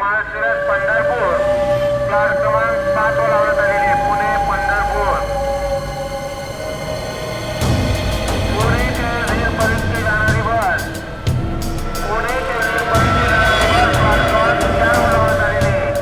Malshiras Pandharpur plot क्रमांक 7 वर लावण्यात आलेली आहे. पुणे पंढरपूर. पुणे ते वीरपर्यंत जाणारी बस. पुणे ते वीरपर्यंत जाणारी बस प्लॅट क्रमांक 4 वर लावण्यात आलेली आहे.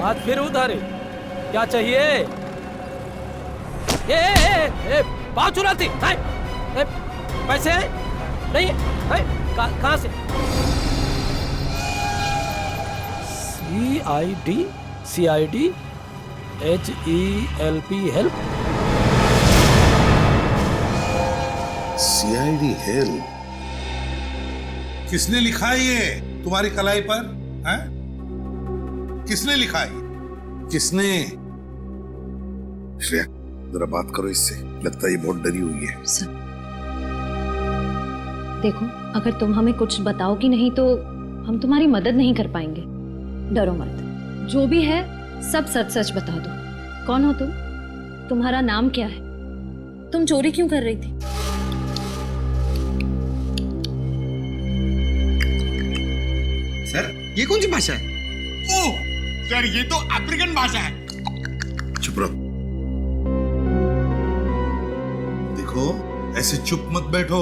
हाथ फिर उधारे, क्या चाहिए? ए, बात चुराती है? पैसे नहीं है? कहाँ से? CID HELP help. CID help? किसने लिखा है ये तुम्हारी कलाई पर? हैं? किसने लिखा है? किसने? श्रेया, जरा बात करो इससे। लगता है ये बहुत डरी हुई है। सर, देखो, अगर तुम हमें कुछ बताओगी नहीं तो हम तुम्हारी मदद नहीं कर पाएंगे। डरो मत, जो भी है सब सच सच बता दो। कौन हो तुम? तुम्हारा नाम क्या है? तुम चोरी क्यों कर रही थी? सर, ये कौन सी भाषा है? ओह सर, ये तो अफ्रीकन भाषा है। चुप रहो। देखो, ऐसे चुप मत बैठो।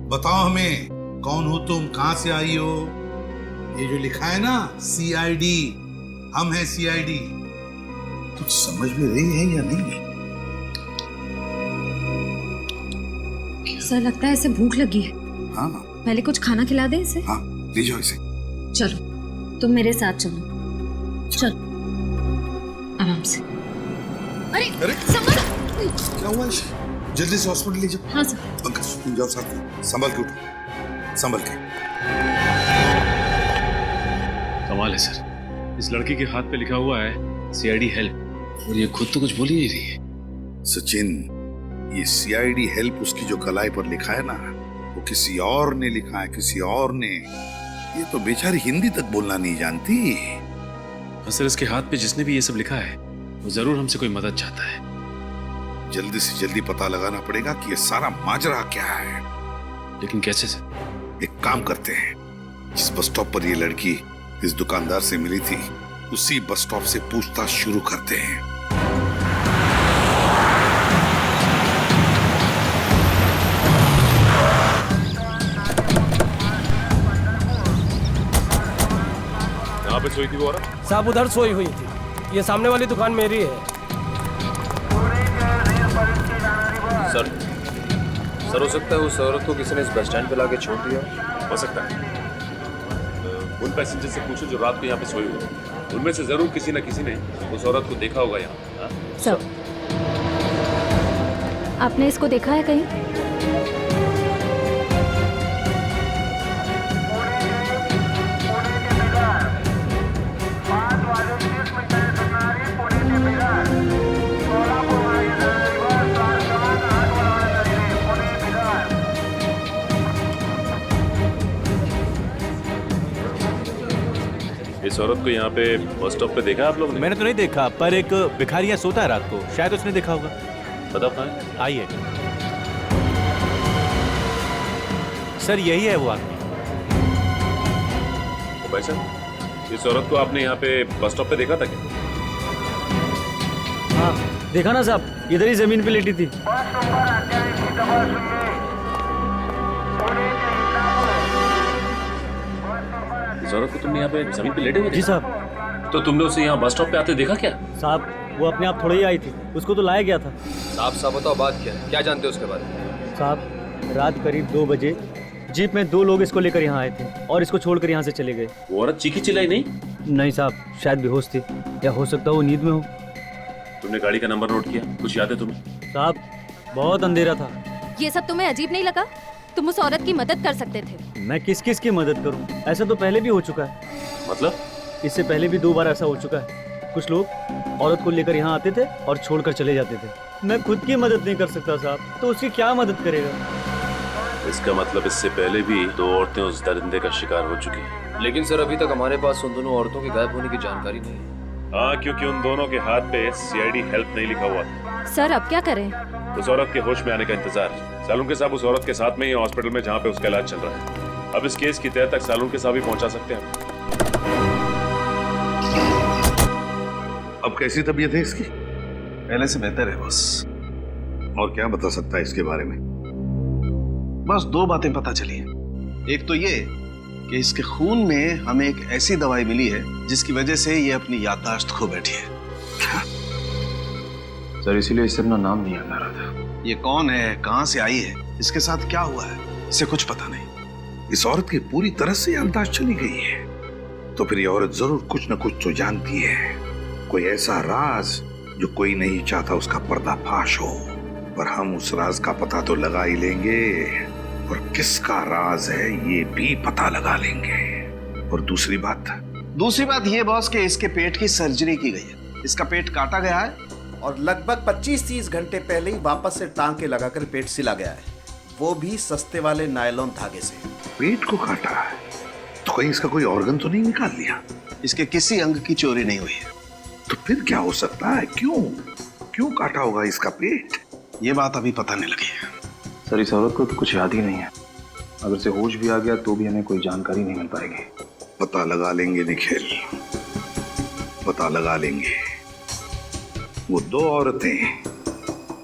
बताओ हमें, कौन हो तुम, कहां से आई हो? ये जो लिखा है ना CID, हम हैं CID। कुछ समझ में रही है या नहीं? सर, लगता है इसे भूख लगी है। हाँ पहले कुछ खाना खिला दे इसे। हाँ, ले जाओ इसे। चलो, तुम मेरे साथ चलो। चलो, आराम से। अरे संभल। क्या हुआ इसे? जल्दी से हॉस्पिटल ले जाओ। हाँ सर। पंकज, तुम जाओ साथ में। संभल के उठो, संभल के। कमाल है सर, इस लड़की के हाथ पे लिखा हुआ है CID हेल्प, और ये खुद तो कुछ बोल ही नहीं रही है। सचिन, ये CID हेल्प उसकी जो कलाई पर लिखा है ना, वो किसी और ने लिखा है, किसी और ने। ये तो बेचारी हिंदी तक बोलना नहीं जानती। सर, इसके हाथ पे जिसने भी ये सब लिखा है वो जरूर हमसे कोई मदद चाहता है। जल्दी से जल्दी पता लगाना पड़ेगा कि ये सारा माजरा क्या है। लेकिन कैसे सर? एक काम करते हैं, जिस बस स्टॉप पर ये लड़की इस दुकानदार से मिली थी, उसी बस स्टॉप से पूछताछ शुरू करते हैं। कहाँ पे सोई थी वो औरत? साहब उधर सोई हुई थी। ये सामने वाली दुकान मेरी है। सर हो सकता है उस औरत को किसी ने इस बस स्टैंड पे लाके छोड़ दिया। हो सकता है। उन पैसेंजर से पूछो जो रात को यहाँ पे सोए हुए, उनमें से जरूर किसी न किसी ने उस औरत को देखा होगा यहाँ। सर, आपने इसको देखा है कहीं? इस औरत को यहाँ पे बस स्टॉप पे देखा आप लोग ने? मैंने तो नहीं देखा, पर एक भिखारी यहाँ सोता है रात को, शायद उसने देखा होगा। बताओ कहाँ है? आइए सर, यही है वो आदमी। भाई साहब, इस औरत को आपने यहाँ पे बस स्टॉप पे देखा था क्या? हाँ देखा ना साहब, इधर ही जमीन पे लेटी थी। इस औरत को तुमने यहाँ पे जमीन पे लेटे हुए जी देखा? साहब। तो तुमने उसे यहाँ बस स्टॉप पे आते देखा क्या? साहब वो अपने आप थोड़ी ही आई थी, उसको तो लाया गया था। साफ साफ बताओ बात क्या है, क्या जानते हो उसके बारे में? साहब रात करीब 2 बजे जीप में 2 लोग इसको लेकर यहाँ आए थे और इसको छोड़कर यहाँ से चले गए। वो औरत चीखी चिल्लाई नहीं? नहीं साहब, शायद बेहोश थी या हो सकता है वो नींद में हो। तुमने गाड़ी का नंबर नोट किया? कुछ याद है तुम्हें? साहब बहुत अंधेरा था। ये सब तुम्हें अजीब नहीं लगा? तुम उस औरत की मदद कर सकते थे। मैं किस किस की मदद करूं? ऐसा तो पहले भी हो चुका है। मतलब? इससे पहले भी 2 बार ऐसा हो चुका है। कुछ लोग औरत को लेकर यहाँ आते थे और छोड़कर चले जाते थे। मैं खुद की मदद नहीं कर सकता साहब, तो उसकी क्या मदद करेगा? इसका मतलब इससे पहले भी 2 औरतें उस दरिंदे का शिकार हो चुकी हैं। लेकिन सर अभी तक हमारे पास उन दोनों औरतों के गायब होने की जानकारी नहीं है। हाँ, क्योंकि उन दोनों के हाथ पे CID हेल्प नहीं लिखा हुआ था। सर अब क्या करें? उस औरत के होश में आने का इंतजार। सालुंके साहब उस औरत के साथ में ही हॉस्पिटल में जहाँ पे उसका इलाज चल रहा है। अब इस केस की तह तक सालुंके साहब ही पहुंचा सकते हैं। अब कैसी तबीयत है इसकी? पहले से बेहतर है बस। और क्या बता सकता है इसके बारे में? बस 2 बातें पता चली हैं। एक तो ये कि इसके खून में हमें एक ऐसी दवाई मिली है जिसकी वजह से ये अपनी याददाश्त खो बैठी है। सर इसीलिए इससे अपना नाम नहीं याद आ रहा था। ये कौन है, कहां से आई है, इसके साथ क्या हुआ है, इसे कुछ पता नहीं। इस औरत की पूरी तरह से याददाश्त चली गई है। तो फिर ये औरत जरूर कुछ न कुछ तो जानती है। कोई ऐसा राज जो कोई नहीं चाहता उसका पर्दाफाश हो। पर हम उस राज का पता तो लगा ही लेंगे, और किसका राज है ये भी पता लगा लेंगे। और दूसरी बात ये बॉस कि इसके पेट की सर्जरी की गई है। इसका पेट काटा गया है और लगभग 25-30 घंटे पहले ही वापस से टांके लगाकर पेट सिला गया है, वो भी सस्ते वाले नायलॉन धागे से। पेट को काटा है तो कहीं इसका कोई ऑर्गन तो नहीं निकाल लिया? इसके किसी अंग की चोरी नहीं हुई है। तो फिर क्या हो सकता है? क्यों काटा होगा इसका पेट? ये बात अभी पता नहीं लगी है। सर इस औरत को तो कुछ याद ही नहीं है। अगर से होश भी आ गया तो भी हमें कोई जानकारी नहीं मिल पाएगी। पता लगा लेंगे निखिल, पता लगा लेंगे। वो 2 औरतें,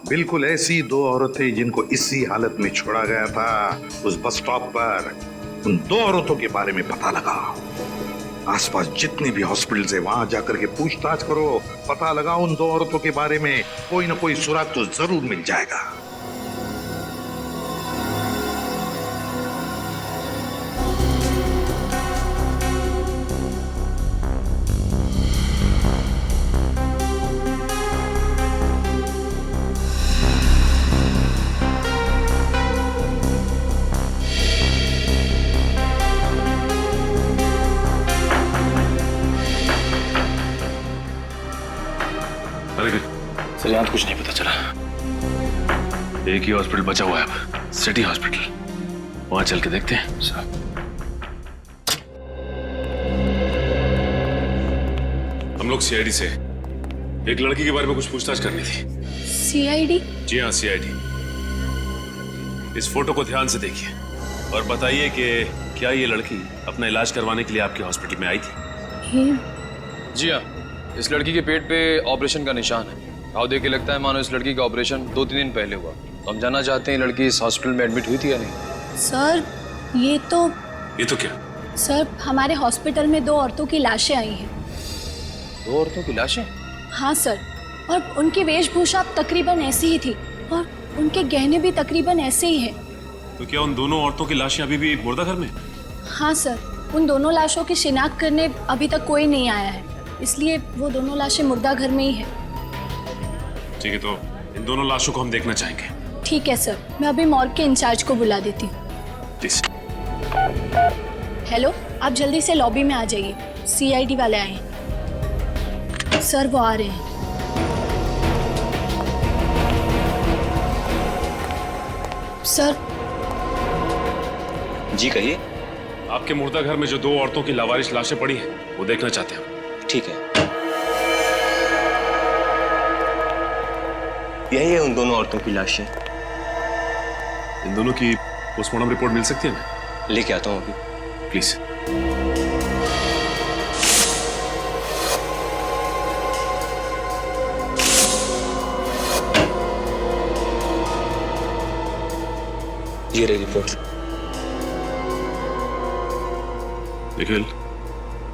बिल्कुल ऐसी 2 औरतें जिनको इसी हालत में छोड़ा गया था उस बस स्टॉप पर, उन 2 औरतों के बारे में पता लगा। आसपास जितने भी हॉस्पिटल्स है वहां जाकर के पूछताछ करो, पता लगा उन 2 औरतों के बारे में। कोई ना कोई सुराग तो जरूर मिल जाएगा। सर यहाँ तो कुछ नहीं पता चला। एक ही हॉस्पिटल बचा हुआ है अब, सिटी हॉस्पिटल। वहां चल के देखते हैं। सर हम लोग CID से एक लड़की के बारे में कुछ पूछताछ करनी थी। CID? जी हाँ, CID। इस फोटो को ध्यान से देखिए और बताइए कि क्या ये लड़की अपना इलाज करवाने के लिए आपके हॉस्पिटल में आई थी? जी हाँ, इस लड़की के पेट पे ऑपरेशन का निशान है। घाव देख के लगता है मानो इस लड़की का ऑपरेशन 2-3 दिन पहले हुआ। तो हम जानना चाहते हैं लड़की इस हॉस्पिटल में एडमिट हुई थी या नहीं। सर ये तो क्या? सर हमारे हॉस्पिटल में 2 औरतों की लाशें आई हैं। 2 औरतों की लाशें? हाँ सर, और उनकी वेशभूषा तकरीबन ऐसी ही थी और उनके गहने भी तकरीबन ऐसे ही हैं। तो क्या उन दोनों औरतों की लाशें अभी भी मुर्दाघर में? हाँ सर, उन दोनों लाशों की शिनाख्त करने अभी तक कोई नहीं आया है, इसलिए वो दोनों लाशें मुर्दाघर में ही है। ठीक है, तो इन दोनों लाशों को हम देखना चाहेंगे। ठीक है सर, मैं अभी मॉर्ग के इंचार्ज को बुला देती हूँ। प्लीज। हेलो, आप जल्दी से लॉबी में आ जाइए, CID वाले आए हैं। सर वो आ रहे हैं। सर। जी कहिए। आपके मुर्दाघर में जो 2 औरतों की लावारिश लाशें पड़ी हैं वो देखना चाहते हैं। ठीक है, यही है उन दोनों औरतों की लाशें। इन दोनों की पोस्टमार्टम रिपोर्ट मिल सकती है? मैं लेके आता हूँ अभी। प्लीज। ये रही रिपोर्ट। निखिल,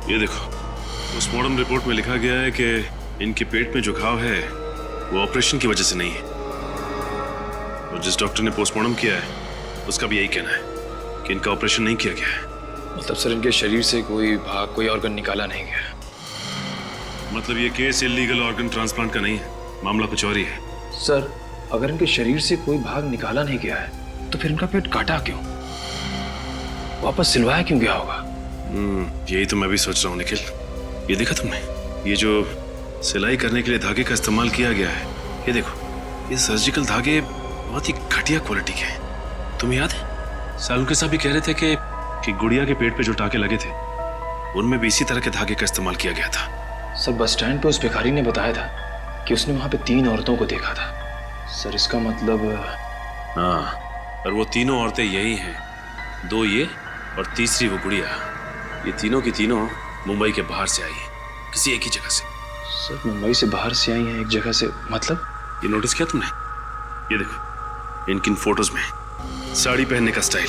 ये देखो, पोस्टमार्टम रिपोर्ट में लिखा गया है कि इनके पेट में जो घाव है वो ऑपरेशन की वजह से नहीं है। और जिस डॉक्टर ने पोस्टमार्टम किया है उसका भी यही कहना है कि इनका ऑपरेशन नहीं किया गया है। मतलब सर इनके शरीर से कोई भाग, कोई ऑर्गन निकाला नहीं गया। मतलब ये केस इलीगल ऑर्गन ट्रांसप्लांट का नहीं है, मामला कुछ और ही है। सर अगर इनके शरीर से कोई भाग निकाला नहीं गया है तो फिर इनका पेट काटा क्यों, वापस सिलवाया क्यों गया होगा? यही तो मैं भी सोच रहा हूँ निखिल। ये देखा तुमने, ये जो सिलाई करने के लिए धागे का इस्तेमाल किया गया है, ये देखो, ये सर्जिकल धागे बहुत ही घटिया क्वालिटी के हैं। तुम्हें याद है सालू के साहब भी कह रहे थे कि गुड़िया के पेट पे जो टाके लगे थे उनमें भी इसी तरह के धागे का इस्तेमाल किया गया था। सर बस स्टैंड पे उस भिखारी ने बताया था कि उसने वहां पे 3 औरतों को देखा था। सर इसका मतलब? हाँ, और वो तीनों औरतें यही हैं, 2 ये और तीसरी वो गुड़िया। ये तीनों की तीनों मुंबई के बाहर से आई हैं, किसी एक ही जगह से। सर मुंबई से बाहर से आई हैं एक जगह से, मतलब? ये नोटिस किया तुमने? ये देखो, इनकी फोटोज में साड़ी पहनने का स्टाइल,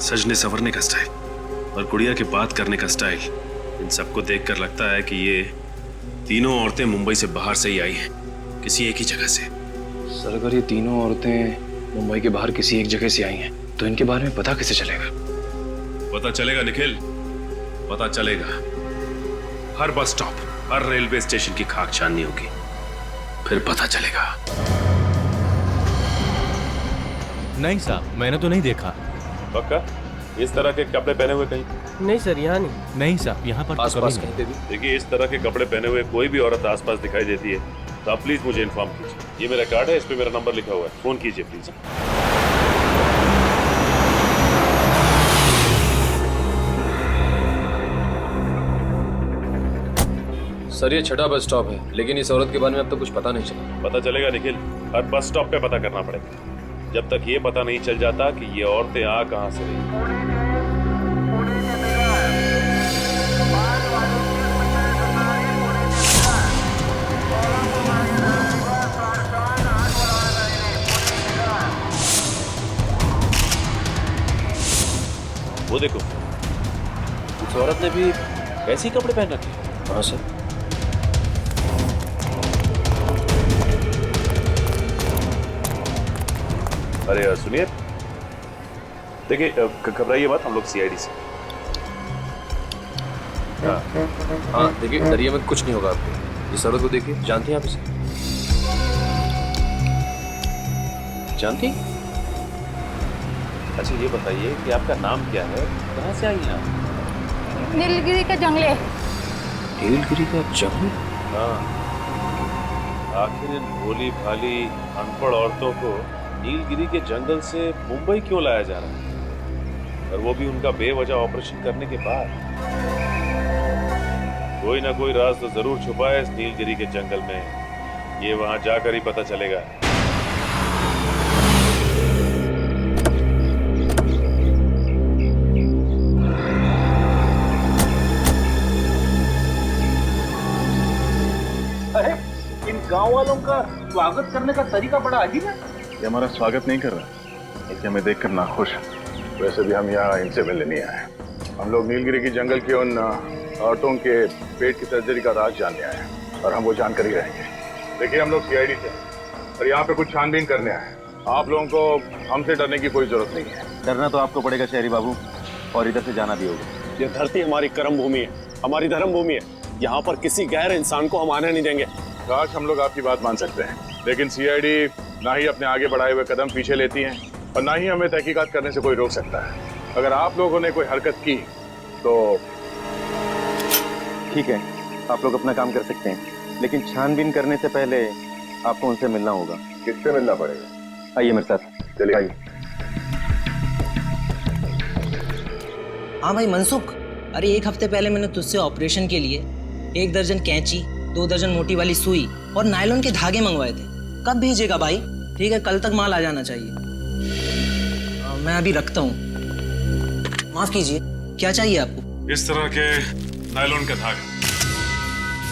सजने संवरने का स्टाइल और गुड़िया के बात करने का स्टाइल, इन सबको देखकर लगता है कि ये तीनों औरतें मुंबई से बाहर से ही आई हैं, किसी एक ही जगह से। सर अगर ये तीनों औरतें मुंबई के बाहर किसी एक जगह से आई हैं तो इनके बारे में पता कैसे चलेगा? पता चलेगा निखिल, पता चलेगा। हर बस स्टॉप, हर रेलवे स्टेशन की खाक छाननी होगी, फिर पता चलेगा। नहीं साहब, मैंने तो नहीं देखा। पक्का? इस तरह के कपड़े पहने हुए कहीं? नहीं सर, यहाँ नहीं। नहीं साहब, यहाँ पर आसपास कहीं पे भी? देखिए, इस तरह के कपड़े पहने हुए कोई भी औरत आसपास दिखाई देती है तो आप प्लीज मुझे इन्फॉर्म कीजिए। ये मेरा कार्ड है, इस पे मेरा नंबर लिखा हुआ है, फोन कीजिए प्लीज। सर ये 6ठा बस स्टॉप है, लेकिन इस औरत के बारे में अब तक कुछ पता नहीं चला। पता चलेगा निखिल, हर बस स्टॉप पे पता करना पड़ेगा, जब तक ये पता नहीं चल जाता कि ये औरतें आ कहां से रही। वो देखो, उस औरत ने भी ऐसे ही कपड़े पहन रखे। हाँ सर। अरे सुनिए, देखिए घबराइए मत, हम लोग सीआईडी से। हाँ देखिए, डरिए मत, कुछ नहीं होगा आपको। इस औरत को देखिए, जानती हैं आप इसे? जानती? अच्छा ये बताइए कि आपका नाम क्या है, कहाँ से आई हैं आप? नीलगिरी के जंगले। नीलगिरी का जंगल? हाँ, आखिर इन भोली भाली अनपढ़ औरतों को नीलगिरी के जंगल से मुंबई क्यों लाया जा रहा है, और वो भी उनका बेवजह ऑपरेशन करने के बाद? कोई ना कोई राज तो जरूर छुपा है इस नीलगिरी के जंगल में, ये वहां जाकर ही पता चलेगा। अरे इन गांव वालों का स्वागत करने का तरीका बड़ा अजीब है। ये हमारा स्वागत नहीं कर रहा, इसलिए हमें देखकर नाखुश है। वैसे भी हम यहाँ इनसे मिलने नहीं आए, हम लोग नीलगिरी की जंगल की उन औरतों के पेट की सर्जरी का राज जानने आए हैं, और हम वो जानकर ही रहेंगे। देखिए, हम लोग सीआईडी से और यहाँ पे कुछ छानबीन करने आए हैं। आप लोगों को हमसे डरने की कोई जरूरत नहीं है। डरना तो आपको पड़ेगा शहरी बाबू, और इधर से जाना भी होगा। ये धरती हमारी कर्म भूमि है, हमारी धर्म भूमि है। यहाँ पर किसी गैर इंसान को हम आने नहीं देंगे। काश हम लोग आपकी बात मान सकते हैं, लेकिन सीआईडी ना ही अपने आगे बढ़ाए हुए कदम पीछे लेती है और ना ही हमें तहकीकात करने से कोई रोक सकता है। अगर आप लोगों ने कोई हरकत की तो ठीक है, आप लोग अपना काम कर सकते हैं, लेकिन छानबीन करने से पहले आपको उनसे मिलना होगा। किससे मिलना पड़ेगा? आइए मेरे साथ। चलिए आइए। हाँ भाई मनसुख, अरे 1 हफ्ते पहले मैंने तुझसे ऑपरेशन के लिए 1 दर्जन कैंची, 2 दर्जन मोटी वाली सुई और नायलॉन के धागे मंगवाए थे। कब भेजेगा भाई? ठीक है, कल तक माल आ जाना चाहिए। मैं अभी रखता हूँ। माफ कीजिए, क्या चाहिए आपको? इस तरह के नायलॉन का धागा।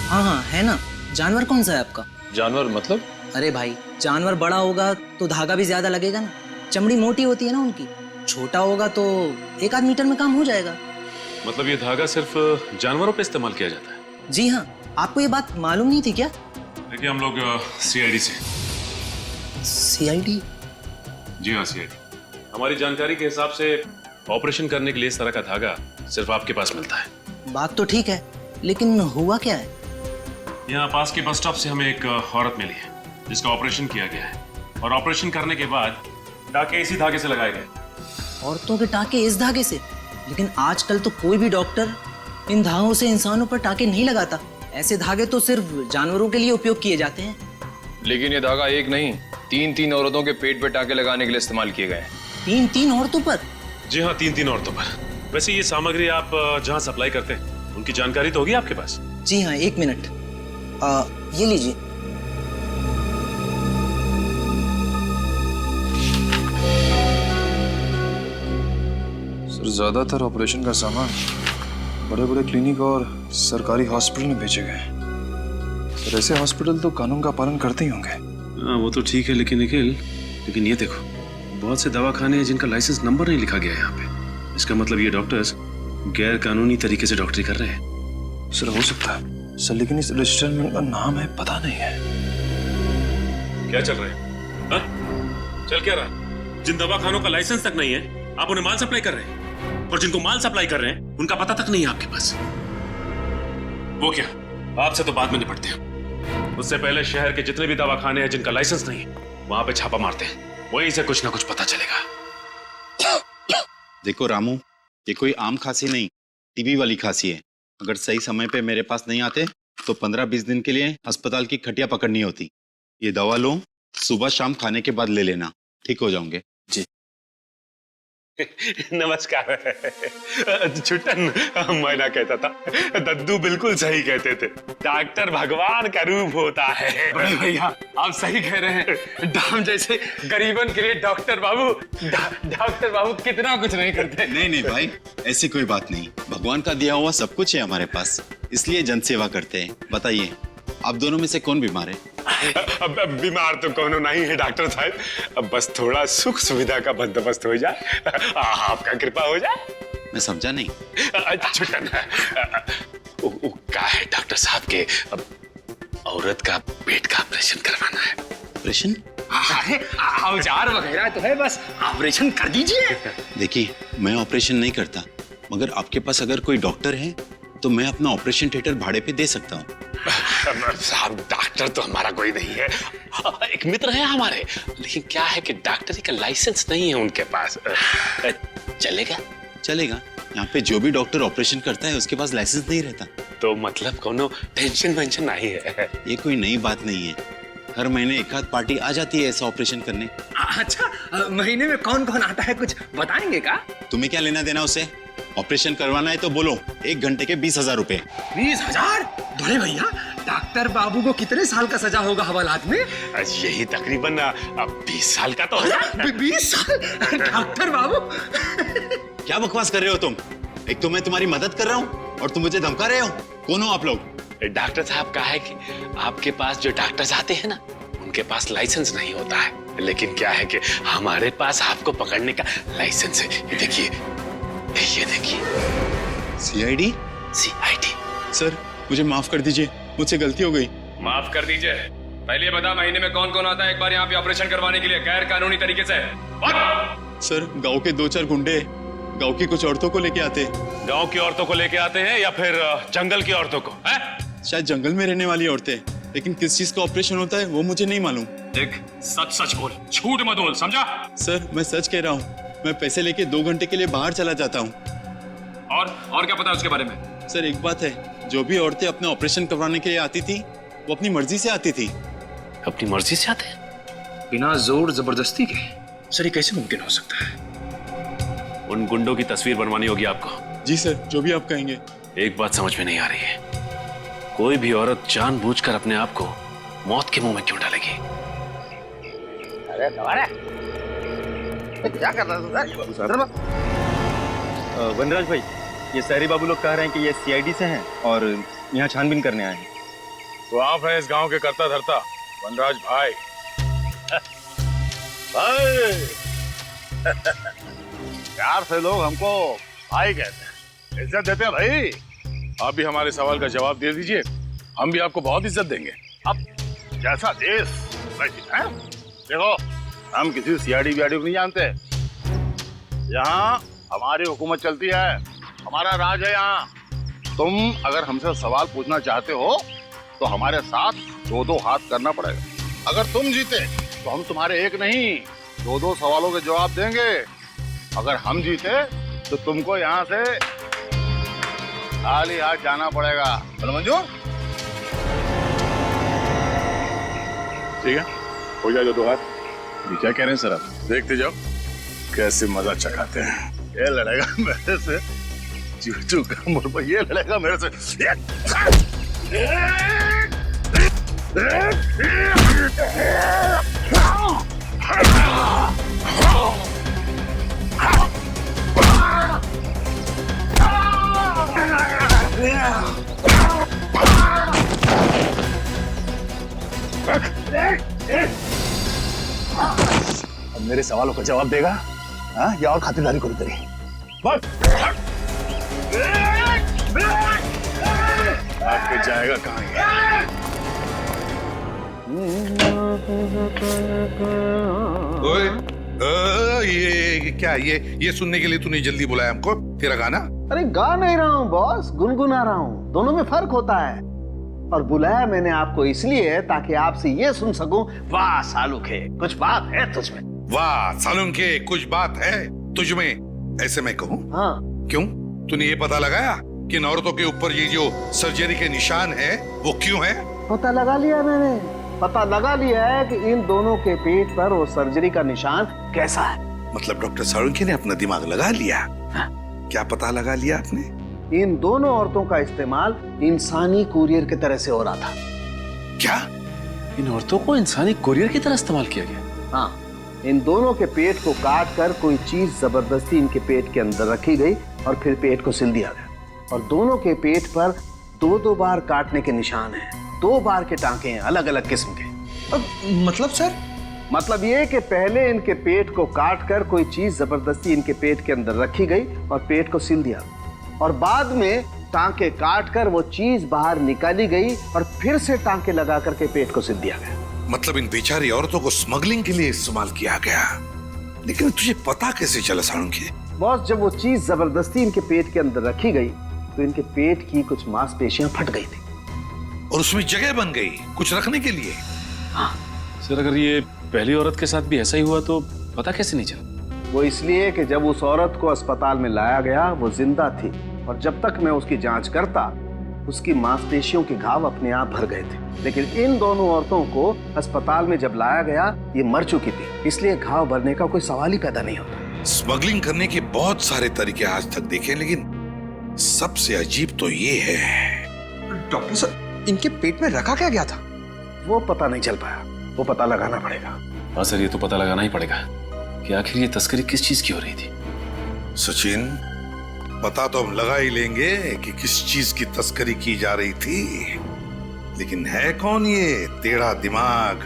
हाँ, है ना। जानवर कौन सा है आपका? जानवर मतलब? अरे भाई, जानवर बड़ा होगा तो धागा भी ज्यादा लगेगा ना, चमड़ी मोटी होती है ना उनकी। छोटा होगा तो 1 आध मीटर में काम हो जाएगा। मतलब ये धागा सिर्फ जानवरों पे इस्तेमाल किया जाता है? जी हाँ, आपको ये बात मालूम नहीं थी क्या? देखिए हम लोग सीआईडी से। सीआईडी? जी हाँ सीआईडी। हमारी जानकारी के हिसाब से ऑपरेशन करने के लिए इस तरह का धागा सिर्फ आपके पास मिलता है। बात तो ठीक है, लेकिन हुआ क्या है? यहाँ पास के बस स्टॉप से हमें एक औरत मिली है जिसका ऑपरेशन किया गया है, और ऑपरेशन करने के बाद टाके इसी धागे से लगाए गए। औरतों के टाके इस धागे से? लेकिन आजकल तो कोई भी डॉक्टर इन धागों से इंसानों पर टाके नहीं लगाता। ऐसे धागे तो सिर्फ जानवरों के लिए उपयोग किए जाते हैं। लेकिन ये धागा एक नहीं, 3 औरतों के पेट पे टाके लगाने के लिए इस्तेमाल किए गए हैं। 3 औरतों पर? जी हाँ, 3 औरतों पर। वैसे ये सामग्री आप जहाँ सप्लाई करते हैं उनकी जानकारी तो होगी आपके पास? जी हाँ, 1 मिनट। ये लीजिए। सर, ज्यादातर ऑपरेशन का सामान बड़े बड़े क्लिनिक और सरकारी हॉस्पिटल में भेजे गए। सर, ऐसे हॉस्पिटल तो कानून का पालन करते ही होंगे। हाँ वो तो ठीक है, लेकिन निखिल, लेकिन ये देखो, बहुत से दवाखाने हैं जिनका लाइसेंस नंबर नहीं लिखा गया है यहाँ पे। इसका मतलब ये डॉक्टर्स गैर कानूनी तरीके से डॉक्टरी कर रहे हैं। सर हो सकता है सर, लेकिन इस रजिस्टर में उनका नाम है पता नहीं है। क्या चल रहा है? हाँ? चल क्या रहा? जिन दवाखानों का लाइसेंस तक नहीं है आप उन्हें माल सप्लाई कर रहे हैं, और जिनको माल सप्लाई कर रहे हैं उनका पता तक नहीं है आपके पास। वो क्या, आपसे तो बाद में निपटते हैं। उससे पहले शहर के जितने भी दवाखाने हैं जिनका लाइसेंस नहीं है वहां पे छापा मारते हैं, वहीं से कुछ ना कुछ पता चलेगा। देखो रामू, ये कोई आम खांसी नहीं, टीबी वाली खांसी है। अगर सही समय पे मेरे पास नहीं आते तो 15-20 दिन के लिए अस्पताल की खटिया पकड़नी होती। ये दवा लो, सुबह शाम खाने के बाद ले लेना, ठीक हो जाओगे। जी नमस्कार। छुट्टन मैना कहता था, दद्दू बिल्कुल सही कहते थे, डॉक्टर भगवान का रूप होता है। बड़े भैया आप सही कह रहे हैं, दाम जैसे गरीबन के लिए डॉक्टर बाबू कितना कुछ नहीं करते। नहीं भाई, ऐसी कोई बात नहीं। भगवान का दिया हुआ सब कुछ है हमारे पास, इसलिए जन सेवा करते हैं। बताइए, आप दोनों में से कौन बीमार है? अब बीमार तो कोनो नहीं है डॉक्टर साहब, अब बस थोड़ा सुख सुविधा का बंदोबस्त हो जाए, आपका कृपा हो जाए। मैं समझा नहीं। छुट्टन क्या है डॉक्टर साहब के औरत का पेट का ऑपरेशन करवाना है। ऑपरेशन? औजार वगैरह तो है, बस ऑपरेशन कर दीजिए। देखिए, मैं ऑपरेशन नहीं करता, मगर आपके पास अगर कोई डॉक्टर है तो मैं अपना ऑपरेशन थिएटर भाड़े पे दे सकता हूँ। साहब डॉक्टर तो हमारा कोई नहीं है, एक मित्र है हमारे, लेकिन क्या है कि डॉक्टरी का लाइसेंस नहीं है उनके पास। चलेगा? चलेगा। यहाँ पे जो भी डॉक्टर ऑपरेशन करता है उसके पास लाइसेंस नहीं रहता। तो मतलब कोनो टेंशन वेंशन नहीं है? ये कोई नई बात नहीं है, हर महीने एक आध पार्टी आ जाती है ऐसा ऑपरेशन करने। अच्छा, महीने में कौन कौन आता है, कुछ बताएंगे का? तुम्हें क्या लेना देना उसे? ऑपरेशन करवाना है तो बोलो, 1 घंटे के 20,000 रुपए। 20,000? बड़े भैया, डॉक्टर बाबू को कितने साल का सजा होगा हवालात में? यही तकरीबन 20 साल का तो होगा। 20 साल? डॉक्टर बाबू क्या बकवास कर रहे हो तुम? एक तो मैं तुम्हारी मदद कर रहा हूँ और तुम मुझे धमका रहे हो। कौन हो आप लोग? डॉक्टर साहब का है कि आपके पास जो डॉक्टर्स आते हैं ना, उनके पास लाइसेंस नहीं होता है, लेकिन क्या है कि हमारे पास आपको पकड़ने का लाइसेंस है। ये देखिए, ये देखिए। सीआईडी? सीआईडी। सर मुझे माफ कर दीजिए, मुझसे गलती हो गई। माफ कर दीजिए। पहले बता, महीने में कौन कौन आता है एक बार यहाँ पे ऑपरेशन करवाने के लिए गैर कानूनी तरीके से? सर गांव के 2-4 गुंडे गांव की कुछ औरतों को लेके आते। गांव की औरतों को लेके आते हैं या फिर जंगल की औरतों को? शायद जंगल में रहने वाली औरतें, लेकिन किस चीज का ऑपरेशन होता है वो मुझे नहीं मालूम। देख, सच सच बोल, झूठ मत बोल, समझा? सर मैं सच कह रहा हूँ, मैं पैसे लेके 2 घंटे के लिए बाहर चला जाता हूँ। और क्या पता है उसके बारे में? सर एक बात है, जो भी औरतें अपने ऑपरेशन करवाने के लिए आती थी वो अपनी मर्जी से आती थी। अपनी मर्जी से आते? बिना जोर जबरदस्ती के? सर ये कैसे मुमकिन हो सकता है? उन गुंडों की तस्वीर बनवानी होगी आपको। जी सर, जो भी आप कहेंगे। एक बात समझ में नहीं आ रही है, कोई भी औरत जानबूझकर अपने आप को मौत के मुंह में क्यों डालेगी? अरे तुम्हारे क्या कर रहा है? वनराज भाई, ये सारी बाबू लोग कह रहे हैं कि ये सीआईडी से हैं और यहाँ छानबीन करने आए हैं। तो आप हैं इस गांव के करता धरता वनराज भाई। भाई प्यार से लोग हमको भाई कहते हैं। इज्जत देते हैं भाई। आप भी हमारे सवाल का जवाब दे दीजिए, हम भी आपको बहुत इज्जत देंगे। अब जैसा देश है, देखो हम किसी सीआईडी वीआईडी को नहीं जानते। यहाँ हमारी हुकूमत चलती है, हमारा राज है यहाँ। तुम अगर हमसे सवाल पूछना चाहते हो तो हमारे साथ 2-2 हाथ करना पड़ेगा। अगर तुम जीते तो हम तुम्हारे एक नहीं 2-2 सवालों के जवाब देंगे। अगर हम जीते तो तुमको यहाँ से खाली हाथ जाना पड़ेगा। बोलो मंजूर? ठीक है, हो जाए 2-2 हाथ। ये क्या कह रहे हैं सर आप? देखते जाओ कैसे मजा चखाते हैं। ये लड़ेगा मेरे से चूचू का मुर्गा, ये लड़ेगा मेरे से। अब मेरे सवालों का जवाब देगा हाँ? या और खातिरदारी करो तेरी? आपके जाएगा कहाँ ओए, ये क्या ये सुनने के लिए तूने जल्दी बुलाया हमको? तेरा गाना? अरे गा नहीं रहा हूँ बॉस, गुनगुना रहा हूँ। दोनों में फर्क होता है। और बुलाया मैंने आपको इसलिए ताकि आपसे ये सुन सकूं, वाह सालुखे कुछ बात है तुझमें। वाह सालुखे कुछ बात है तुझमें, ऐसे मैं कहूँ? हाँ। क्यों? तूने ये पता लगाया कि इन औरतों के ऊपर ये जो सर्जरी के निशान है वो क्यों है? पता लगा लिया मैंने, पता लगा लिया है कि इन दोनों के पेट पर वो सर्जरी का निशान कैसा है। मतलब डॉक्टर सालुखे ने अपना दिमाग लगा लिया? हाँ। क्या पता लगा लिया आपने? इन दोनों औरतों का इस्तेमाल इंसानी कुरियर की तरह से हो रहा था। क्या? इन औरतों को इंसानी कुरियर की तरह इस्तेमाल किया गया? हाँ, इन दोनों के पेट को काट कर कोई चीज जबरदस्ती इनके पेट के अंदर रखी गई और फिर पेट को सिल दिया गया। और दोनों के पेट पर 2-2 बार काटने के निशान हैं, 2 बार के टांके हैं अलग अलग किस्म के। मतलब सर? मतलब ये कि पहले इनके पेट को काट कर कोई चीज जबरदस्ती इनके पेट के अंदर रखी गई और पेट को सिल दिया, और बाद में टांके काट कर वो चीज बाहर निकाली गई और फिर से टांके लगा करके पेट को सिल दिया गया। मतलब इन बेचारी औरतों को स्मगलिंग के लिए इस्तेमाल किया गया। लेकिन तुझे पता कैसे चला सालुखे? बॉस, जब वो चीज जबरदस्ती इनके पेट के अंदर रखी गई तो इनके पेट की कुछ मांसपेशियां फट गई थी और उसमें जगह बन गई कुछ रखने के लिए। हाँ। सर अगर ये पहली औरत के साथ भी ऐसा ही हुआ तो पता कैसे नहीं चला? वो इसलिए कि जब उस औरत को अस्पताल में लाया गया वो जिंदा थी, और जब तक मैं उसकी जांच करता उसकी मांसपेशियों के घाव अपने आप भर गए थे। लेकिन इन दोनों औरतों को अस्पताल में जब लाया गया ये मर चुकी थी, इसलिए घाव भरने का कोई सवाल ही पैदा नहीं होता। स्मगलिंग करने के बहुत सारे तरीके आज तक देखे, लेकिन सबसे अजीब तो ये है। डॉक्टर सर, इनके पेट में रखा क्या गया था? वो पता नहीं चल पाया, वो पता लगाना पड़ेगा। हाँ सर, ये तो पता लगाना ही पड़ेगा कि आखिर ये तस्करी किस चीज की हो रही थी। सचिन, पता तो हम लगा ही लेंगे कि किस चीज की तस्करी की जा रही थी, लेकिन है कौन ये टेढ़ा दिमाग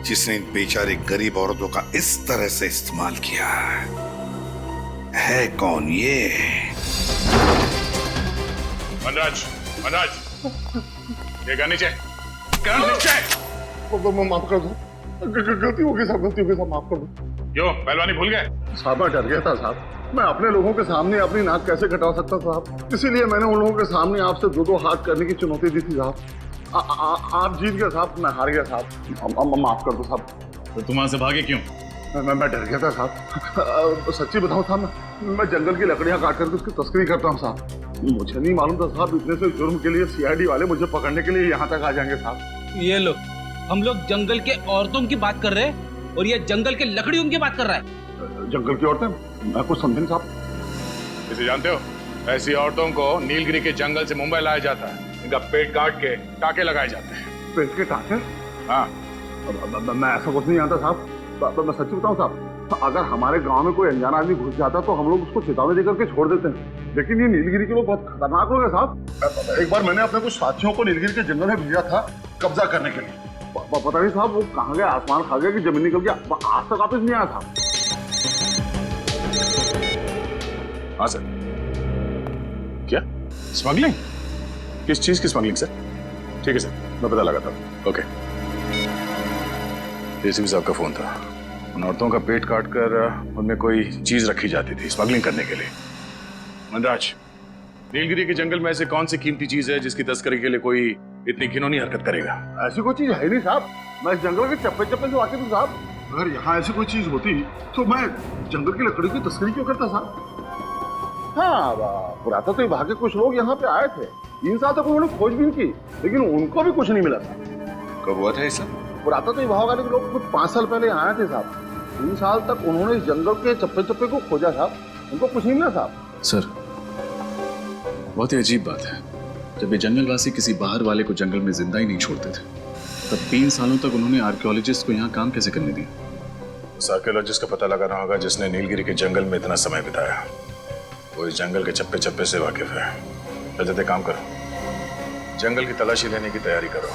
जिसने इन बेचारे गरीब औरतों का इस तरह से इस्तेमाल किया? है कौन ये? मनराज, ये नीचे माफ कर दो, गलती हो गई साहब, गलती हो गई साहब, माफ कर दो। क्यों पहलवानी भूल गए? साहब मैं डर गया था साहब, मैं अपने लोगों के सामने अपनी नाक कैसे कटा सकता साहब, इसीलिए मैंने उन लोगों के सामने आपसे 2-2 हाथ करने की चुनौती दी थी साहब। आप जीत गए साहब, मैं हार गया साहब, माफ कर दो साहब। तो तुम वहां से भागे क्यों? मैं डर गया था साहब। सच्ची बताऊं साहब, मैं जंगल की लकड़ियां काट करके उसकी तस्करी करता हूँ साहब। मुझे नहीं मालूम था साहब इतने से जुर्म के लिए सीआईडी वाले मुझे पकड़ने के लिए यहाँ तक आ जाएंगे साहब। ये लो, हम लोग जंगल के औरतों की बात कर रहे हैं और ये जंगल के लकड़ियों की बात कर रहा है। जंगल की औरतें? मैं कुछ समझे साहब। इसे जानते हो, ऐसी औरतों को नीलगिरी के जंगल से मुंबई लाया जाता है, इनका पेट काट के टाके लगाए जाते हैं। पेट के टाके? हाँ। मैं ऐसा कुछ नहीं जानता साहब, मैं सच्ची बताऊं साहब, अगर हमारे गांव में कोई अनजाना आदमी घुस जाता तो हम लोग उसको चेतावनी देकर के छोड़ देते हैं, लेकिन ये नीलगिरी के लोग बहुत खतरनाक लोग हैं साहब। एक बार मैंने अपने कुछ साथियों को नीलगिरी के जंगल में भेजा था कब्जा करने के लिए, पता नहीं साहब वो कहाँ गया, आसमान खा गया कि जमीन निकल गया, आज तक वापस नहीं आया था। हाँ सर, क्या स्मगलिंग? किस चीज की स्मगलिंग सर? ठीक है सर, मैं पता लगाता हूँ। ओके। एसीपी साहब का फोन था। उन औरतों का पेट काट कर उनमें कोई चीज रखी जाती थी स्मगलिंग करने के लिए। मनराज, नीलगिरी के जंगल में ऐसे कौन सी कीमती चीज है जिसकी तस्करी के लिए कोई इतनी घिनौनी हरकत करेगा? ऐसी कोई चीज है नहीं साहब। मैं इस जंगल के चप्पे चप्पे से वाकिफ हूँ साहब। अगर यहाँ ऐसी कोई चीज होती तो मैं जंगल की लकड़ी की तस्करी क्यों करता साहब? हाँ, पुरातत्व विभाग के कुछ लोग यहाँ पे आए थे। 3 साल तक उन्होंने खोजबीन की, लेकिन उनको भी कुछ नहीं मिला था। कब हुआ था ये सब? पुरातत्व विभाग वाले लोग कुछ 5 साल पहले आए थे साहब। 3 साल तक उन्होंने इस जंगल के चप्पे चप्पे को खोजा साहब, उनको कुछ नहीं मिला साहब। सर, बहुत ही अजीब बात है, जब ये जंगलवासी किसी बाहर वाले को जंगल में जिंदा ही नहीं छोड़ते थे, तब 3 सालों तक उन्होंने आर्कियोलॉजिस्ट को यहाँ काम कैसे करने दिया? उस आर्कियोलॉजिस्ट का पता लगाना होगा जिसने नीलगिरी के जंगल में इतना समय बिताया। वो इस जंगल के चप्पे चप्पे से वाकिफ है। जल्दी काम करो, जंगल की तलाशी लेने की तैयारी करो।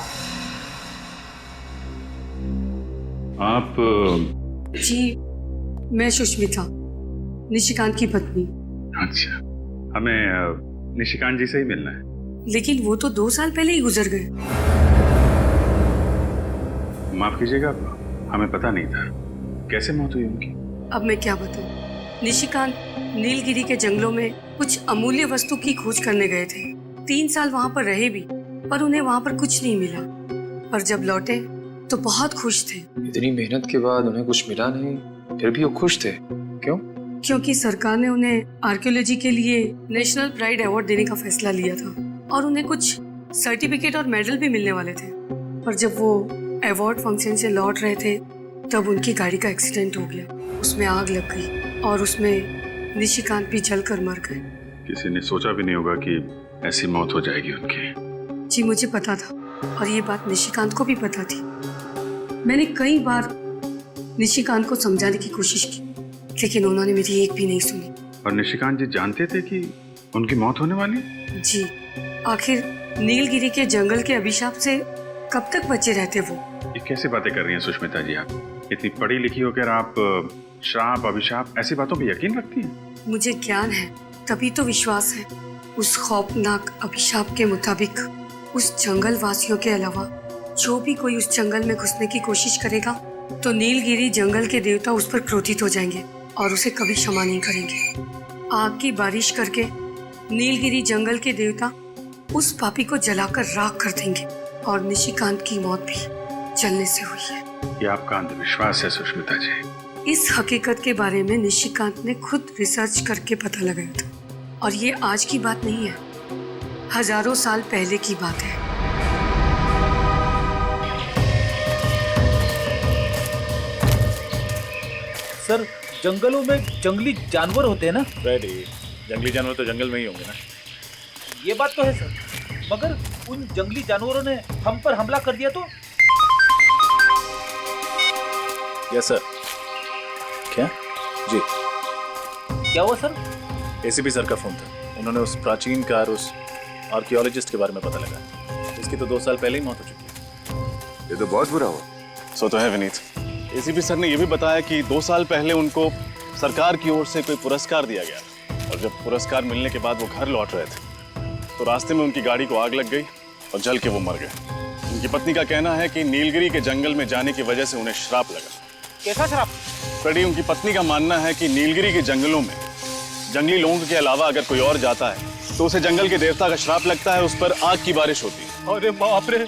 आप जी, मैं सुष्मिता, निशिकांत की पत्नी। अच्छा, हमें निशिकांत जी से ही मिलना है। लेकिन वो तो 2 साल पहले ही गुजर गए। माफ कीजिएगा, हमें पता नहीं था। कैसे मौत हुई उनकी? अब मैं क्या बताऊं? निशिकांत नीलगिरी के जंगलों में कुछ अमूल्य वस्तु की खोज करने गए थे। 3 साल वहाँ पर रहे भी, पर उन्हें वहाँ पर कुछ नहीं मिला। पर जब लौटे तो बहुत खुश थे। इतनी मेहनत के बाद उन्हें कुछ मिला नहीं, फिर भी वो खुश थे। क्यों? क्योंकि सरकार ने उन्हें आर्कियोलॉजी के लिए नेशनल प्राइड अवार्ड देने का फैसला लिया था और उन्हें कुछ सर्टिफिकेट और मेडल भी मिलने वाले थे। पर जब वो अवार्ड फंक्शन से लौट रहे थे तब उनकी गाड़ी का एक्सीडेंट हो गया। उसमें आग लग गई और उसमें निशिकांत भी जलकर मर गए। किसी ने सोचा भी नहीं होगा कि ऐसी मौत हो जाएगी उनकी। जी, मुझे पता था और ये बात निशिकांत को भी पता थी। मैंने कई बार निशिकांत को समझाने की कोशिश की, लेकिन उन्होंने मेरी एक भी नहीं सुनी। और निशिकांत जी जानते थे कि उनकी मौत होने वाली? जी, आखिर नीलगिरी के जंगल के अभिशाप से कब तक बचे रहते वो? ये कैसी बातें कर रही हैं सुष्मिता जी? आप इतनी पढ़ी लिखी होकर आप श्राप अभिशाप ऐसी बातों पे यकीन रखती हैं? मुझे ज्ञान है, तभी तो विश्वास है। उस खौफनाक अभिशाप के मुताबिक उस जंगल वासियों के अलावा जो भी कोई उस जंगल में घुसने की कोशिश करेगा तो नीलगिरी जंगल के देवता उस पर क्रोधित हो जाएंगे और उसे कभी क्षमा नहीं करेंगे। आग की बारिश करके नीलगिरी जंगल के देवता उस पापी को जलाकर राख कर देंगे और निशिकांत की मौत भी जलने से हुई है। ये आपका अंधविश्वास है सुष्मिता जी। इस हकीकत के बारे में निशिकांत ने खुद रिसर्च करके पता लगाया था और ये आज की बात नहीं है, हजारों साल पहले की बात है। सर, जंगलों में जंगली जानवर होते हैं ना? रेडी, जंगली जानवर तो जंगल में ही होंगे ना। ये बात तो है सर, मगर उन जंगली जानवरों ने हम पर हमला कर दिया तो? Yes sir. क्या? जी। क्या हुआ सर? एसीपी सर का फोन था। उन्होंने उस प्राचीन कार उस आर्कियोलॉजिस्ट के बारे में पता लगा। उसकी तो 2 साल पहले ही मौत हो चुकी है। ये तो बहुत बुरा हुआ। सो तो है विनीत। एसीपी सर ने यह भी बताया कि 2 साल पहले उनको सरकार की ओर से कोई पुरस्कार दिया गया और जब पुरस्कार मिलने के बाद वो घर लौट रहे थे तो रास्ते में उनकी गाड़ी को आग लग गई और जल के वो मर गए। उनकी पत्नी का कहना है कि नीलगिरी के जंगल में जाने की वजह से उन्हें श्राप लगा। कैसा श्राप? फ्रेडी, उनकी पत्नी का मानना है कि नीलगिरी के जंगलों में जंगली लोगों के अलावा अगर कोई और जाता है तो उसे जंगल के देवता का श्राप लगता है, उस पर आग की बारिश होती है। अरे बाप रे,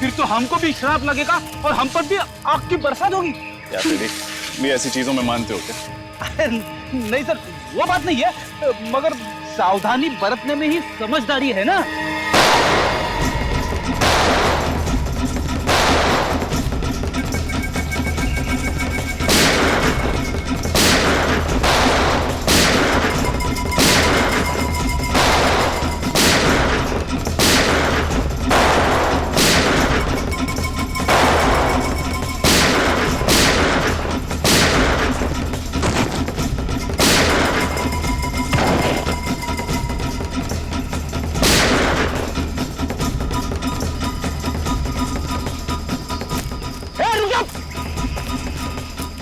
फिर तो हमको भी श्राप लगेगा और हम पर भी आग की बरसात होगी। क्या फ्रेडी, भी ऐसी चीजों में मानते हो क्या? नहीं सर, वो बात नहीं है, मगर सावधानी बरतने में ही समझदारी है ना।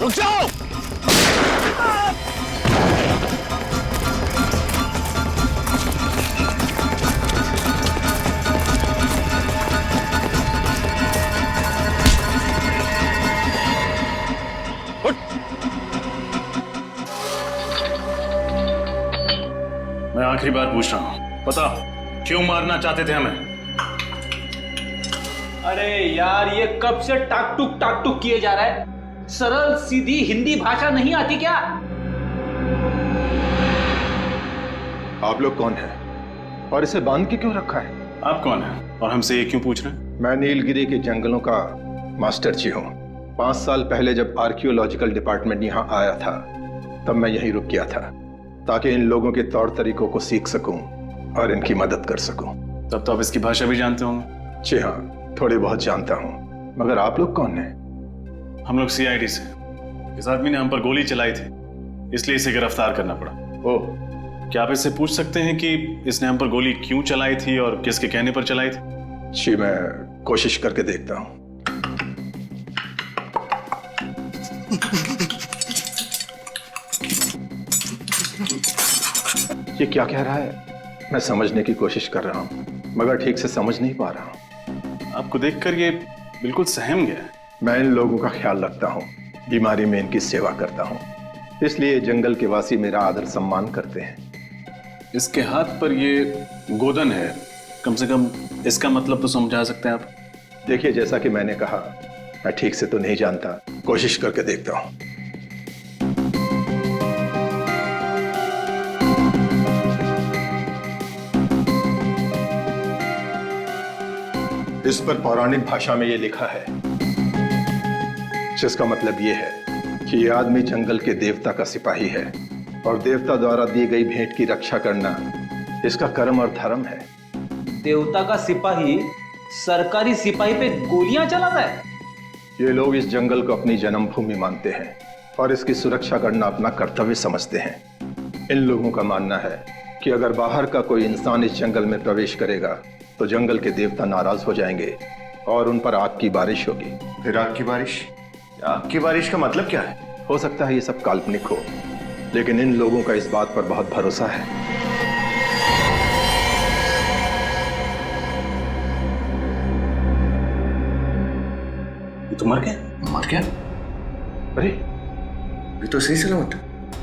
रुक जाओ! आखिरी बार पूछ रहा हूँ, बताओ क्यों मारना चाहते थे हमें? अरे यार, ये कब से टाक टुक किए जा रहा है? सरल सीधी हिंदी भाषा नहीं आती क्या? आप लोग कौन हैं और इसे बांध के क्यों रखा है? आप कौन हैं और हमसे ये क्यों पूछ रहे हैं? मैं नीलगिरी के जंगलों का मास्टर जी हूँ। 5 साल पहले जब आर्कियोलॉजिकल डिपार्टमेंट यहाँ आया था तब मैं यहीं रुक गया था ताकि इन लोगों के तौर तरीकों को सीख सकूं और इनकी मदद कर सकूं। तब तो आप इसकी भाषा भी जानते होंगे? जी हाँ, थोड़ी बहुत जानता हूँ। मगर आप लोग कौन हैं? हम लोग CID से। इस आदमी ने हम पर गोली चलाई थी, इसलिए इसे गिरफ्तार करना पड़ा। ओह, क्या आप इससे पूछ सकते हैं कि इसने हम पर गोली क्यों चलाई थी और किसके कहने पर चलाई थी? जी, मैं कोशिश करके देखता हूँ। ये क्या कह रहा है? मैं समझने की कोशिश कर रहा हूँ मगर ठीक से समझ नहीं पा रहा हूँ। आपको देखकर ये बिल्कुल सहम गया है। मैं इन लोगों का ख्याल रखता हूँ, बीमारी में इनकी सेवा करता हूँ, इसलिए जंगल के वासी मेरा आदर सम्मान करते हैं। इसके हाथ पर ये गोदन है, कम से कम इसका मतलब तो समझा सकते हैं आप? देखिए, जैसा कि मैंने कहा, मैं ठीक से तो नहीं जानता, कोशिश करके देखता हूँ। इस पर पौराणिक भाषा में ये लिखा है, जिसका मतलब ये है कि ये आदमी जंगल के देवता का सिपाही है और देवता द्वारा दी गई भेंट की रक्षा करना इसका कर्म और धर्म है। देवता का सिपाही सरकारी सिपाही पे गोलियां चलाता है? ये लोग इस जंगल को अपनी जन्मभूमि मानते हैं और इसकी सुरक्षा करना अपना कर्तव्य समझते हैं। इन लोगों का मानना है कि अगर बाहर का कोई इंसान इस जंगल में प्रवेश करेगा तो जंगल के देवता नाराज हो जाएंगे और उन पर आग की बारिश होगी। फिर आग की बारिश? आग की बारिश का मतलब क्या है? हो सकता है ये सब काल्पनिक हो, लेकिन इन लोगों का इस बात पर बहुत भरोसा है। ये तो मर गया। मर गया? अरे, ये तो सही सलामत।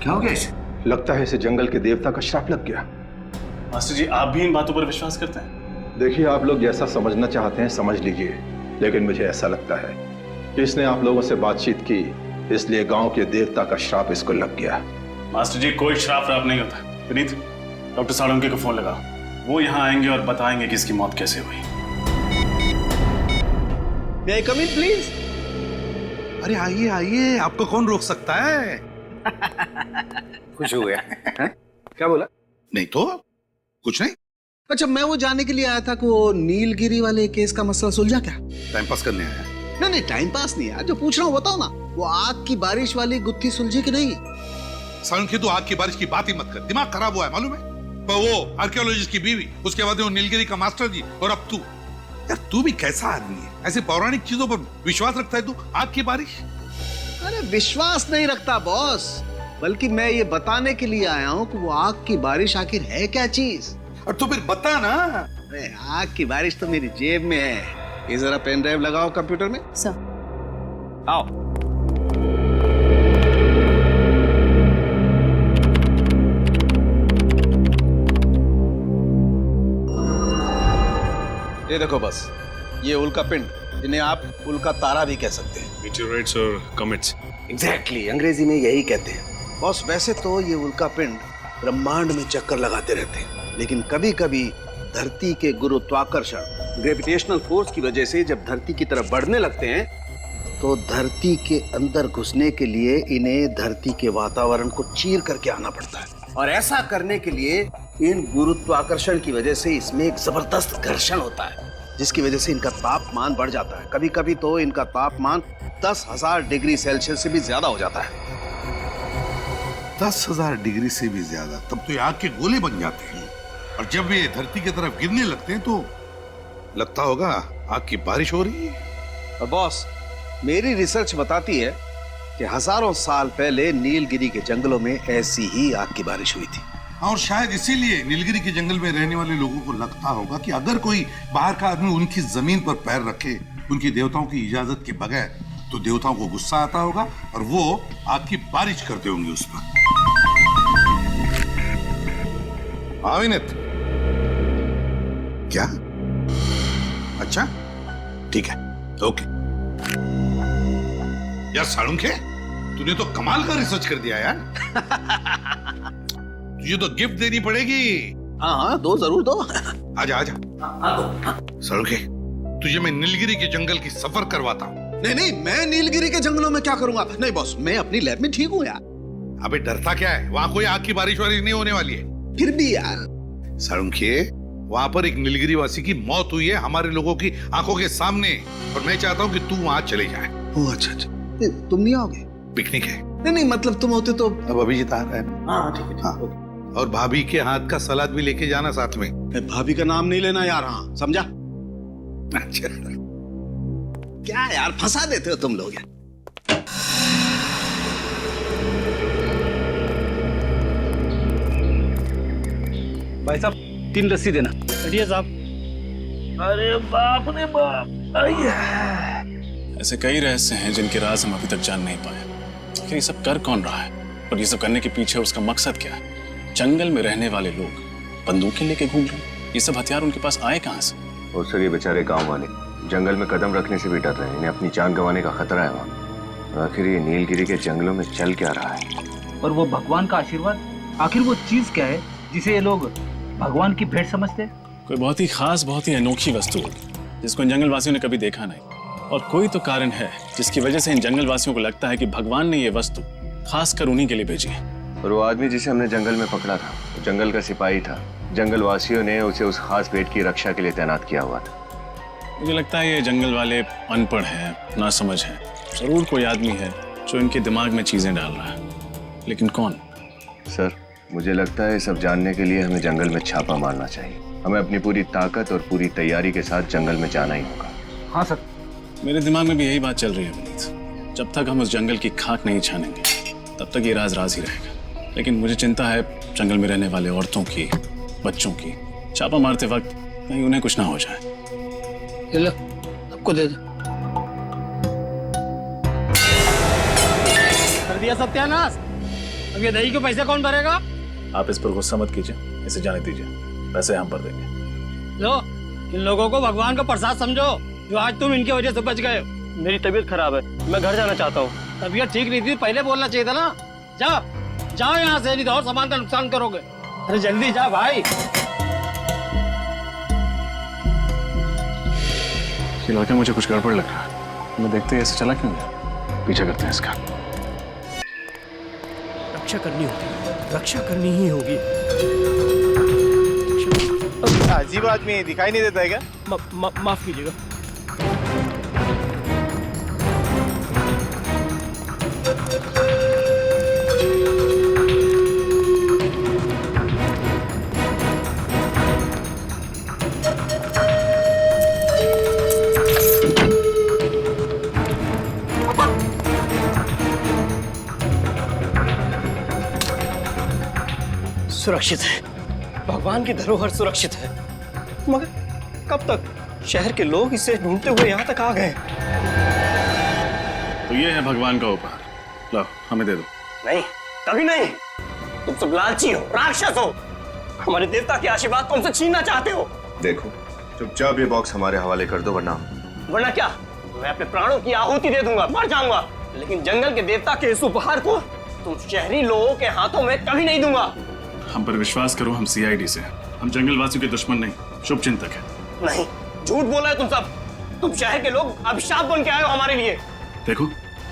क्या हो गया इसे? लगता है इसे जंगल के देवता का श्राप लग गया। मास्टर जी, आप भी इन बातों पर विश्वास करते हैं? देखिए, आप लोग जैसा समझना चाहते हैं समझ लीजिए, लेकिन मुझे ऐसा लगता है कि इसने आप लोगों से बातचीत की, इसलिए गांव के देवता का श्राप इसको लग गया। मास्टर जी, कोई श्राप नहीं होता। विनीत, डॉक्टर साळुंके को फोन लगा, वो यहाँ आएंगे और बताएंगे कि इसकी मौत कैसे हुई। May I come in, please? अरे आइए आइए, आपको कौन रोक सकता है? खुश हो गया। क्या बोला? नहीं तो कुछ नहीं। अच्छा, मैं वो जानने के लिए आया था कि वो नीलगिरी वाले केस का मसला सुलझा क्या? टाइम पास करने आया? नहीं, टाइम पास नहीं यार, जो पूछ रहा हूँ बताओ ना। वो आग की बारिश वाली गुत्थी सुलझी कि नहीं? साळुंके, तू आग की बारिश की बात ही मत कर, दिमाग खराब हुआ है मालूम है? पर वो आर्कियोलॉजिस्ट की बीवी, उसके बाद वो नीलगिरी का मास्टर जी, और अब तू। यार तू भी कैसा आदमी है? ऐसे पौराणिक चीजों पर विश्वास रखता है तू? आग की बारिश? अरे विश्वास नहीं रखता बॉस, बल्कि मैं ये बताने के लिए आया हूँ कि वो आग की बारिश आखिर है क्या चीज। और तो फिर बता ना। अरे आग की बारिश तो मेरी जेब में है। ये जरा पेन ड्राइव लगाओ कंप्यूटर में। सर, आओ। ये देखो बस, ये उल्का पिंड, जिन्हें आप उल्का तारा भी कह सकते हैं। मीटियोराइट्स और कॉमेट्स। एग्जैक्टली, अंग्रेजी में यही कहते हैं। बॉस, वैसे तो ये उल्का पिंड ब्रह्मांड में चक्कर लगाते रहते हैं, लेकिन कभी कभी धरती के गुरुत्वाकर्षण, ग्रेविटेशनल फोर्स की वजह से जब धरती की तरफ बढ़ने लगते हैं तो धरती के अंदर घुसने के लिए इन्हें धरती के वातावरण को चीर करके आना पड़ता है। और ऐसा करने के लिए इन गुरुत्वाकर्षण की वजह से इसमें एक जबरदस्त घर्षण होता है, जिसकी वजह से इनका तापमान बढ़ जाता है। कभी कभी तो इनका तापमान 10,000 डिग्री सेल्सियस से भी ज्यादा हो जाता है। 10,000 डिग्री से भी ज्यादा? तब तो ये आग के गोले बन जाते हैं, और जब ये धरती की तरफ गिरने लगते हैं तो लगता होगा आग की बारिश हो रही है। और बॉस, मेरी रिसर्च बताती है कि हजारों साल पहले नीलगिरी के जंगलों में ऐसी ही आग की बारिश हुई थी। और शायद इसीलिए नीलगिरी के जंगल में रहने वाले लोगों को लगता होगा कि अगर कोई बाहर का आदमी उनकी जमीन पर पैर रखे उनकी देवताओं की इजाजत के बगैर, तो देवताओं को गुस्सा आता होगा और वो आग की बारिश करते होंगे उस पर। हाँ विनीत, क्या? अच्छा ठीक है, ओके। यार साळुंखे, तूने तो कमाल का रिसर्च कर दिया यार। तुझे तो गिफ्ट देनी पड़ेगी। हाँ दो, जरूर दो। आजा आजा। साळुंखे, तुझे मैं नीलगिरी के जंगल की सफर करवाता हूँ। नहीं नहीं, मैं नीलगिरी के जंगलों में क्या करूंगा? नहीं बॉस, मैं अपनी लैब में ठीक हूँ यार। अबे डरता क्या है? वहां कोई आग की बारिश वारिश नहीं होने वाली है। फिर भी यार साळुंखे, वहां पर एक नीलगिरी वासी की मौत हुई है हमारे लोगों की आंखों के सामने, और मैं चाहता हूँ कि तू वहां चले जाए। ओह अच्छा अच्छा, तुम नहीं आओगे? पिकनिक है। नहीं नहीं, मतलब तुम होते तो। अब अभिजीत आ रहा है। हाँ ठीक है, हाँ। और भाभी के हाथ का सलाद भी लेके जाना साथ में। भाभी का नाम नहीं लेना यार, हाँ समझा? अच्छा क्या यार, फंसा देते हो तुम लोग यार। भाई साहब 3 लस्सी देना। चलिए साहब। अरे बाप रे बाप, ऐसे कई रहस्य हैं जिनके राज हम अभी तक जान नहीं पाए। आखिर ये सब कर कौन रहा है, और ये सब करने के पीछे उसका मकसद क्या है? जंगल में रहने वाले लोग बंदूकें लेके घूम रहे हैं, ये सब हथियार उनके पास आए कहाँ से? और सर ये बेचारे गांव वाले जंगल में कदम रखने से भी डर रहे हैं, इन्हें अपनी जान गंवाने का खतरा है वहाँ। आखिर ये नीलगिरी के जंगलों में चल क्या रहा है? और वो भगवान का आशीर्वाद, आखिर वो चीज क्या है जिसे ये लोग भगवान की भेंट समझते हैं? कोई बहुत ही खास, बहुत ही अनोखी वस्तु होगी जिसको इन जंगलवासियों ने कभी देखा नहीं, और कोई तो कारण है जिसकी वजह से इन जंगलवासियों को लगता है कि भगवान ने ये वस्तु खासकर उन्हीं के लिए भेजी है। और वो आदमी जिसे हमने जंगल में पकड़ा था, वो जंगल का सिपाही था। जंगलवासियों ने उसे उस खास भेंट की रक्षा के लिए तैनात किया हुआ था। मुझे लगता है ये जंगल वाले अनपढ़ हैं, नासमझ हैं। जरूर कोई आदमी है जो इनके दिमाग में चीजें डाल रहा है, लेकिन कौन? सर मुझे लगता है सब जानने के लिए हमें जंगल में छापा मारना चाहिए। हमें अपनी पूरी ताकत और पूरी तैयारी के साथ जंगल में जाना ही होगा। हाँ सर। मेरे दिमाग में भी यही बात चल रही है विनीत। जब तक हम उस जंगल की खाक नहीं छानेंगे तब तक ये राज राज ही रहेगा। लेकिन मुझे चिंता है जंगल में रहने वाले औरतों की, बच्चों की। छापा मारते वक्त कहीं उन्हें कुछ ना हो जाए। ये लो, आपको दे दो। कर दिया सत्यानाश। अब ये दही के पैसे कौन भरेगा? आप इस पर गुस्सा मत कीजिए, इसे जाने दीजिए, पैसे हम भर देंगे। लो, इन लोगों को भगवान का प्रसाद समझो जो आज तुम इनकी वजह से बच गए। मेरी तबीयत खराब है, मैं घर जाना चाहता हूँ। तबीयत ठीक नहीं थी, पहले बोलना चाहिए था ना। जाओ जाओ यहाँ से, नहीं तो और सामान का नुकसान करोगे। अरे जल्दी जा भाई। ये लड़का मुझे कुछ गड़बड़ लग रहा है। मैं देखते ही ऐसे चला क्यों गया? पीछा करते हैं इसका। रक्षा करनी होगी, रक्षा करनी ही होगी। अजीब आदमी दिखाई नहीं देता है क्या? माफ कीजिएगा। सुरक्षित है, भगवान की धरोहर सुरक्षित है। मगर कब तक? शहर के लोग इसे ढूंढते हुए यहाँ तक आ गए। तो ये है भगवान का उपहार, लो हमें दे दो। नहीं, कभी नहीं। तुम सब लालची हो, राक्षस हो। हमारे देवता के आशीर्वाद तुमसे छीनना चाहते हो। देखो चुपचाप ये बॉक्स हमारे हवाले कर दो, वरना क्या? मैं अपने प्राणों की आहुति दे दूंगा, मर जाऊंगा, लेकिन जंगल के देवता के इस उपहार को तुम शहरी लोगों के हाथों में कभी नहीं दूंगा। हम पर विश्वास करो, हम सीआईडी से, हम जंगलवासियों के दुश्मन नहीं, शुभचिंतक है। नहीं, झूठ बोला है तुम सब। तुम शहर के लोग अभिशाप बन के आए हो हमारे लिए। देखो,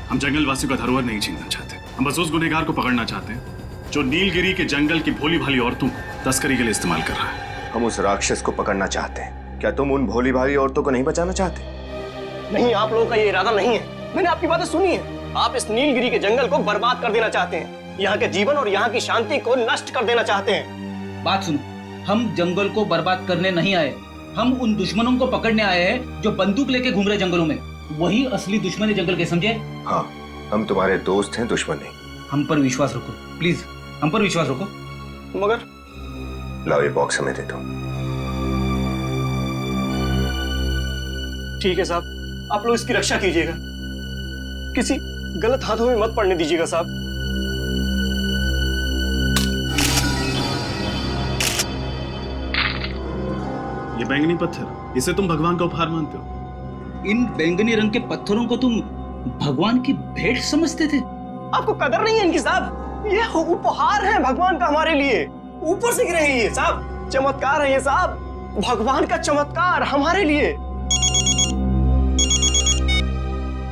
हम जंगलवासियों का धरोहर नहीं छीनना चाहते, हम बस उस गुनहगार को पकड़ना चाहते हैं जो नीलगिरी के जंगल की भोली भाली औरतों को तस्करी के लिए इस्तेमाल कर रहा है। हम उस राक्षस को पकड़ना चाहते हैं। क्या तुम उन भोली भाली औरतों को नहीं बचाना चाहते? नहीं, आप लोगों का ये इरादा नहीं है। मैंने आपकी बातें सुनी है। आप इस नीलगिरी के जंगल को बर्बाद कर देना चाहते हैं, यहाँ के जीवन और यहाँ की शांति को नष्ट कर देना चाहते हैं। बात सुनो, हम जंगल को बर्बाद करने नहीं आए, हम उन दुश्मनों को पकड़ने आए हैं जो बंदूक लेके घूम रहे जंगलों में। वही असली दुश्मन है जंगल के, समझे? हाँ, हम तुम्हारे दोस्त हैं, दुश्मन नहीं। हम पर विश्वास रखो प्लीज, हम पर विश्वास रखो। मगर लाओ ये बॉक्स हमें दे दो। ठीक है साहब, आप लोग इसकी रक्षा कीजिएगा, किसी गलत हाथों में मत पड़ने दीजिएगा साहब। ये बैंगनी पत्थर, इसे तुम भगवान का उपहार मानते हो? इन बैंगनी रंग के पत्थरों को तुम भगवान की भेंट समझते थे? आपको कदर नहीं है इनकी साहब। ये उपहार है भगवान का हमारे लिए, ऊपर से गिरे हैं ये साहब। चमत्कार है ये साहब, भगवान का चमत्कार हमारे लिए।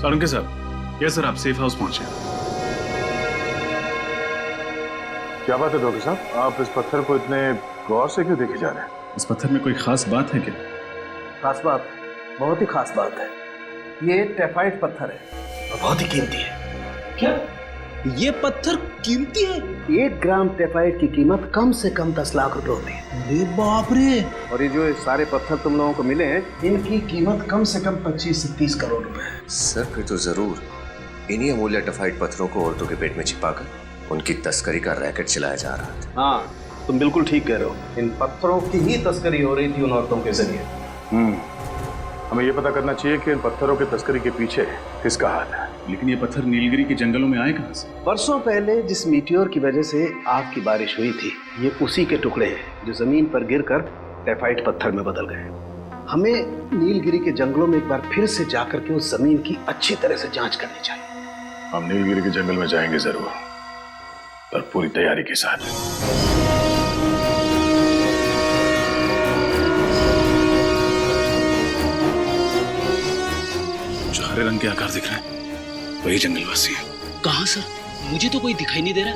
सालुंके साहब, यस सर, आप सेफ हाउस पहुंचे। क्या बात है डॉक्टर साहब, आप इस पत्थर को इतने गौर से क्यों देखे जा रहे हैं? इस पत्थर में कोई खास बात है क्या? खास बात, बहुत ही खास बात है। ये टेफाइट पत्थर है और बहुत ही कीमती है। क्या ये पत्थर कीमती है? 1 ग्राम टेफाइट की कीमत कम से कम 10 लाख रुपए होती है। अरे बाप रे! और ये जो सारे पत्थर तुम लोगों को मिले हैं, इनकी कीमत कम से कम 25 से 30 करोड़ रुपए है। सर फिर तो जरूर इन्हीं अमूल्य टेफाइट पत्थरों को औरतों के पेट में छिपाकर उनकी तस्करी का रैकेट चलाया जा रहा था। हाँ, तुम बिल्कुल ठीक कह रहे हो। इन पत्थरों की ही तस्करी हो रही थी उन औरतों के जरिए। हमें ये पता करना चाहिए कि इन पत्थरों की तस्करी के पीछे किसका हाथ है। लेकिन ये पत्थर नीलगिरी के जंगलों में आए कहां से? वर्षों पहले जिस मीटियोर की वजह से आग की बारिश हुई थी, ये उसी के टुकड़े हैं जो जमीन पर गिरकर टेफाइट पत्थर में बदल गए। हमें नीलगिरी के जंगलों में एक बार फिर से जाकर के उस जमीन की अच्छी तरह से जांच करनी चाहिए। हम नीलगिरी के जंगल में जाएंगे जरूर, पर पूरी तैयारी के साथ। जो हरे रंग के आकार दिख रहे हैं वही जंगलवासी है। कहाँ सर? मुझे तो कोई दिखाई नहीं दे रहा।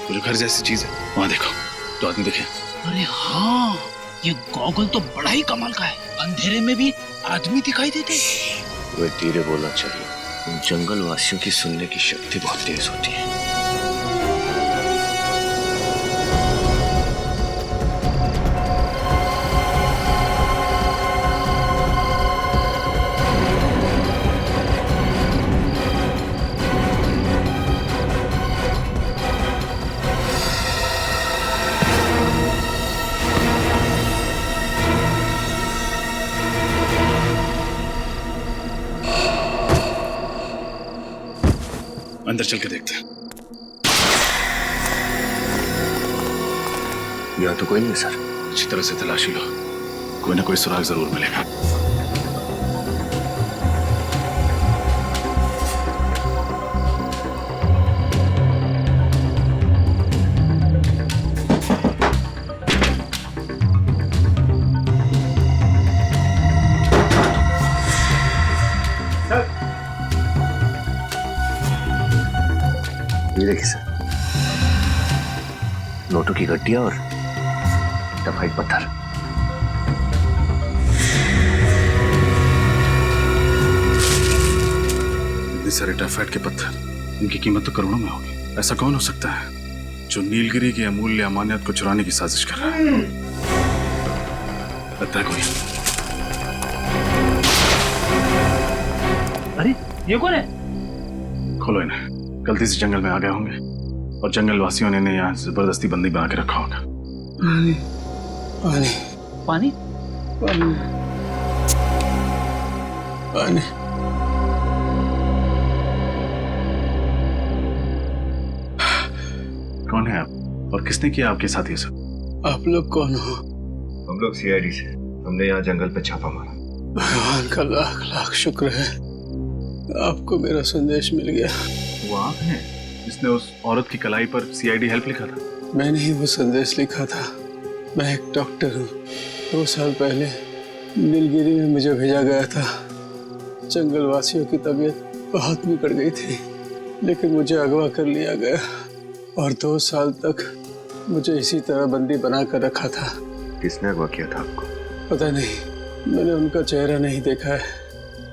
वो जो घर जैसी चीज है वहां देखो, तो आदमी दिखे। अरे हाँ, ये गॉगल तो बड़ा ही कमाल का है। अंधेरे में भी आदमी दिखाई देते। वे धीरे बोलना चाहिए, उन जंगल वासियों की सुनने की शक्ति बहुत तेज होती है। अंदर चल के देखते हैं। यहाँ तो कोई नहीं सर। अच्छी तरह से तलाशी लो, कोई ना कोई सुराग जरूर मिलेगा। ये देखिए सर, नोटों की गड्डियां और टेफाइट पत्थर। इतने सारे टेफाइट के पत्थर, इनकी कीमत तो करोड़ों में होगी। ऐसा कौन हो सकता है जो नीलगिरी की अमूल्य अमानियत को चुराने की साजिश कर रहा है? लगता है कोई। अरे ये कौन है? खोलो इन्हें। गलती से जंगल में आ गए होंगे और जंगल वासियों ने इन्हें यहाँ जबरदस्ती बंदी बना के रखा होगा। पानी पानी पानी पानी पानी। कौन है आप और किसने किया आपके साथ ये सब? आप लोग कौन हो? हम लोग सीआईडी से। हमने यहाँ जंगल पे छापा मारा। भगवान का लाख लाख शुक्र है, आपको मेरा संदेश मिल गया। वो आप हैं जिसने उस औरत की कलाई पर सीआईडी हेल्प लिखा था? मैंने ही वो संदेश लिखा था। मैं एक डॉक्टर हूँ। 2 साल पहले नीलगिरी में मुझे भेजा गया था। जंगल वासियों की तबीयत बहुत बिगड़ गई थी, लेकिन मुझे अगवा कर लिया गया और 2 साल तक मुझे इसी तरह बंदी बना कर रखा था। किसने अगवा किया था आपको? पता नहीं, मैंने उनका चेहरा नहीं देखा है।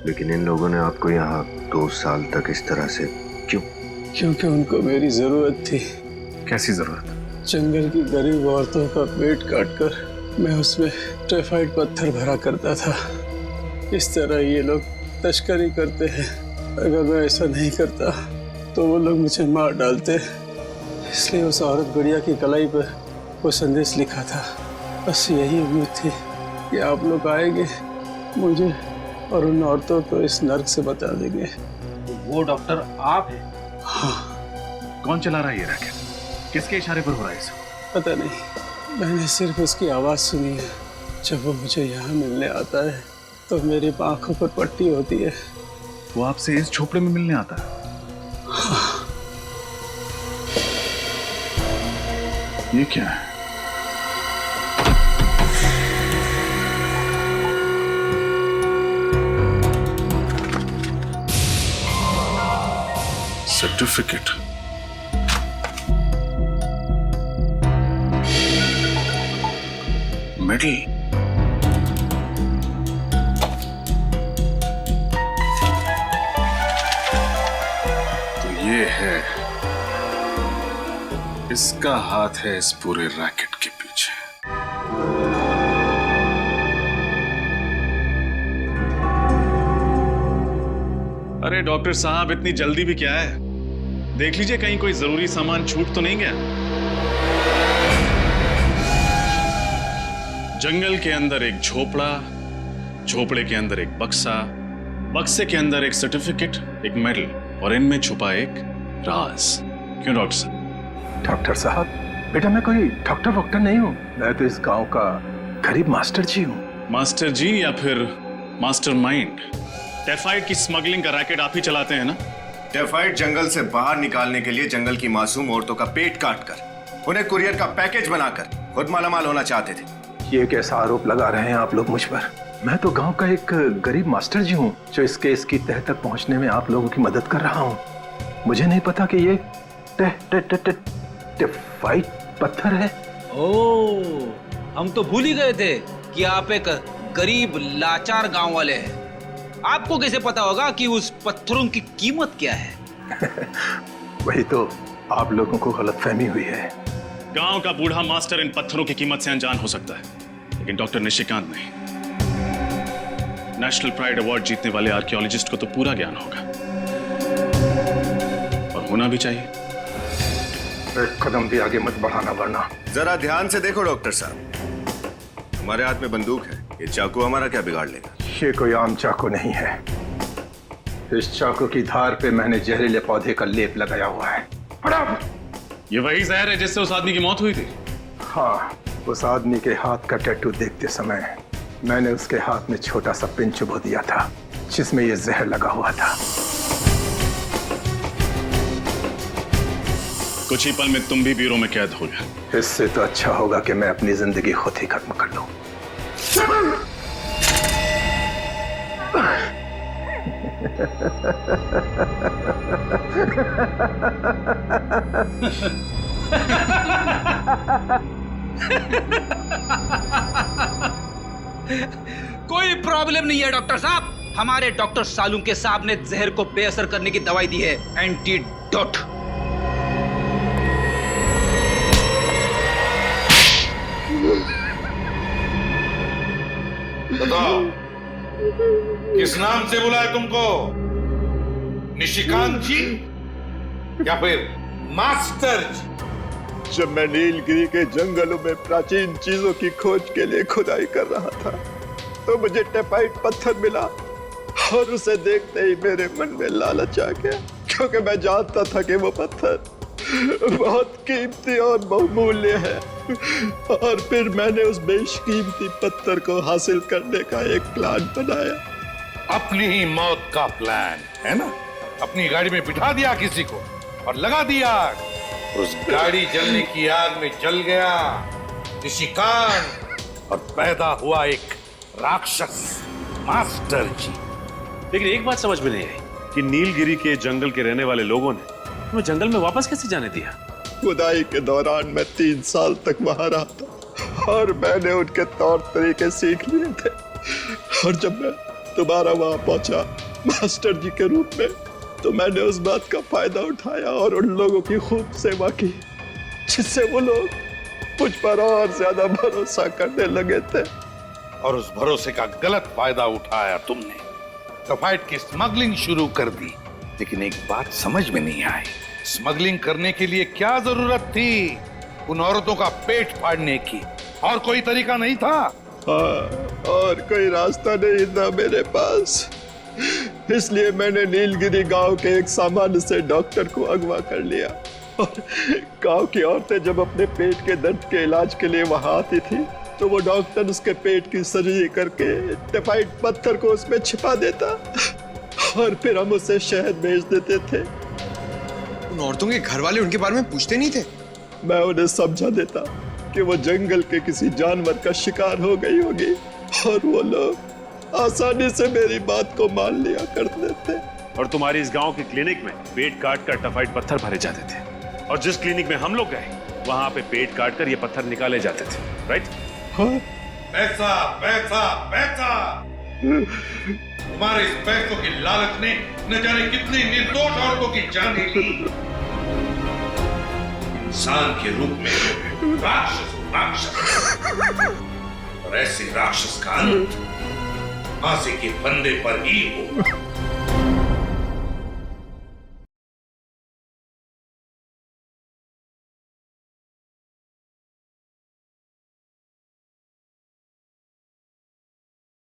लेकिन इन लोगों ने आपको यहाँ 2 साल तक इस तरह से क्यों? क्योंकि उनको मेरी जरूरत थी। कैसी जरूरत? जंगल की गरीब औरतों का पेट काटकर मैं उसमें टेफाइट पत्थर भरा करता था। इस तरह ये लोग तस्करी करते हैं। अगर मैं ऐसा नहीं करता तो वो लोग मुझे मार डालते। इसलिए उस औरत गुड़िया की कलाई पर वो संदेश लिखा था। बस यही उम्मीद थी कि आप लोग आएंगे, मुझे और उन औरतों को इस नर्क से बचा देंगे। वो डॉक्टर आप हैं? हाँ। कौन चला रहा है ये रैकेट? किसके इशारे पर हो रहा है सब? पता नहीं, मैंने सिर्फ उसकी आवाज़ सुनी है। जब वो मुझे यहाँ मिलने आता है तो मेरी आंखों पर पट्टी होती है। वो आपसे इस झोपड़े में मिलने आता है? ये क्या है? सर्टिफिकेट। मेडल। तो ये है, इसका हाथ है इस पूरे रैकेट के पीछे। अरे डॉक्टर साहब, इतनी जल्दी भी क्या है? देख लीजिए कहीं कोई जरूरी सामान छूट तो नहीं गया। जंगल के अंदर एक झोपड़ा, झोपड़े के अंदर एक बक्सा, बक्से के अंदर एक सर्टिफिकेट, एक मेडल, और इनमें छुपा एक राज। क्यों डॉक्टर साहब? डॉक्टर साहब, बेटा मैं कोई डॉक्टर वॉक्टर नहीं हूँ। मैं तो इस गांव का गरीब मास्टर जी हूँ। मास्टर जी या फिर मास्टर माइंड? टेफाइड की स्मगलिंग का रैकेट आप ही चलाते हैं ना? टेफाइड जंगल से बाहर निकालने के लिए जंगल की मासूम औरतों का पेट काटकर उन्हें कुरियर का पैकेज बनाकर खुद मालामाल होना चाहते थे। ये कैसा आरोप लगा रहे हैं आप लोग मुझ पर? मैं तो गांव का एक गरीब मास्टर जी हूँ जो इस केस की तह तक पहुंचने में आप लोगों की मदद कर रहा हूँ। मुझे नहीं पता कि ये टेफाइड पत्थर है। ओह, हम तो भूल ही गए थे कि आप एक गरीब लाचार गांव वाले हैं। आपको कैसे पता होगा कि उस पत्थरों की कीमत क्या है? वही तो आप लोगों को गलतफहमी हुई है। गांव का बूढ़ा मास्टर इन पत्थरों की कीमत से अनजान हो सकता है, लेकिन डॉक्टर निशिकांत नहीं। नेशनल प्राइड अवार्ड जीतने वाले आर्कियोलॉजिस्ट को तो पूरा ज्ञान होगा, और होना भी चाहिए। एक कदम भी आगे मत बढ़ाना वरना। जरा ध्यान से देखो डॉक्टर साहब, हमारे हाथ में बंदूक है, ये चाकू हमारा क्या बिगाड़ लेगा? ये कोई आम चाकू नहीं है। इस चाकू की धार पे मैंने जहरीले पौधे का लेप लगाया हुआ है। ये वही जहर है जिससे उस आदमी की मौत हुई थी? हाँ, उस आदमी के हाथ का टैटू देखते समय मैंने उसके हाथ में छोटा सा पिन चुभो दिया था जिसमें ये जहर लगा हुआ था। कुछ ही पल में तुम भी ब्यूरो में कैद हो गए। इससे तो अच्छा होगा कि मैं अपनी जिंदगी खुद ही खत्म कर लूं। कोई प्रॉब्लम नहीं है डॉक्टर साहब। हमारे डॉक्टर सालुंके साहब ने जहर को बेअसर करने की दवाई दी है, एंटीडोट। बताओ, किस नाम से बुलाए तुमको? निशिकांत जी या फिर मास्टर जी? जब मैं नीलगिरी के जंगलों में प्राचीन चीजों की खोज के लिए खुदाई कर रहा था तो मुझे टेफाइड पत्थर मिला, और उसे देखते ही मेरे मन में लालच आ गया, क्योंकि मैं जानता था कि वो पत्थर बहुत कीमती और बहुमूल्य है। और फिर मैंने उस बेशकीमती पत्थर को हासिल करने का एक प्लान बनाया। अपनी ही मौत का प्लान है ना? अपनी गाड़ी में बिठा दिया किसी को और लगा दिया आग। उस गाड़ी जलने की आग में जल गया निशिकांत, और पैदा हुआ एक राक्षस मास्टर जी। लेकिन एक बात समझ में नहीं आई कि नीलगिरी के जंगल के रहने वाले लोगों ने तुम्हें जंगल में वापस कैसे जाने दिया? खुदाई के दौरान मैं 3 साल तक वहां रहा था और मैंने उनके तौर तरीके सीख लिए थे। और जब मैं दोबारा वहां पहुंचा मास्टर जी के रूप में, तो मैंने उस बात का फायदा उठाया और उन लोगों की खूब सेवा की, जिससे वो लोग मुझ पर और ज्यादा भरोसा करने लगे थे। और उस भरोसे का गलत फायदा उठाया तुमने, टेफाइड की स्मगलिंग शुरू कर दी। लेकिन एक बात समझ में नहीं आई, स्मगलिंग करने के लिए क्या जरूरत थी उन औरतों का पेट फाड़ने की? और कोई तरीका नहीं था? हाँ, और कोई रास्ता नहीं था मेरे पास। इसलिए मैंने नीलगिरी गांव के एक सामान्य से डॉक्टर को अगवा कर लिया और गांव की औरतें जब अपने पेट के दर्द के इलाज के लिए वहां आती थी तो वो डॉक्टर उसके पेट की सर्जरी करके टाइफाइड पत्थर को उसमें छिपा देता और फिर हम उसे शहद भेज देते थे। उन औरतों के घर वाले उनके बारे में पूछते नहीं थे? मैं उन्हें समझा देता कि वो जंगल के किसी जानवर का शिकार हो गई होगी और वो लोग आसानी से मेरी बात को मान लिया करते थे। और तुम्हारी इस गांव के क्लिनिक में पेट काट कर टाइफाइड पत्थर भरे जाते थे, और जिस क्लिनिक में हम लोग गए वहां पे पेट काट कर ये पत्थर निकाले जाते थे, राइट? हाँ? पैसा पैसा पैसा, तुम्हारे इस पैसों की लालच ने न जाने कितनी निर्दोष औरतों की जान ही ली। इंसान के रूप में राक्षस, और ऐसे राक्षस का अंत फांसी के फंदे पर ही हो।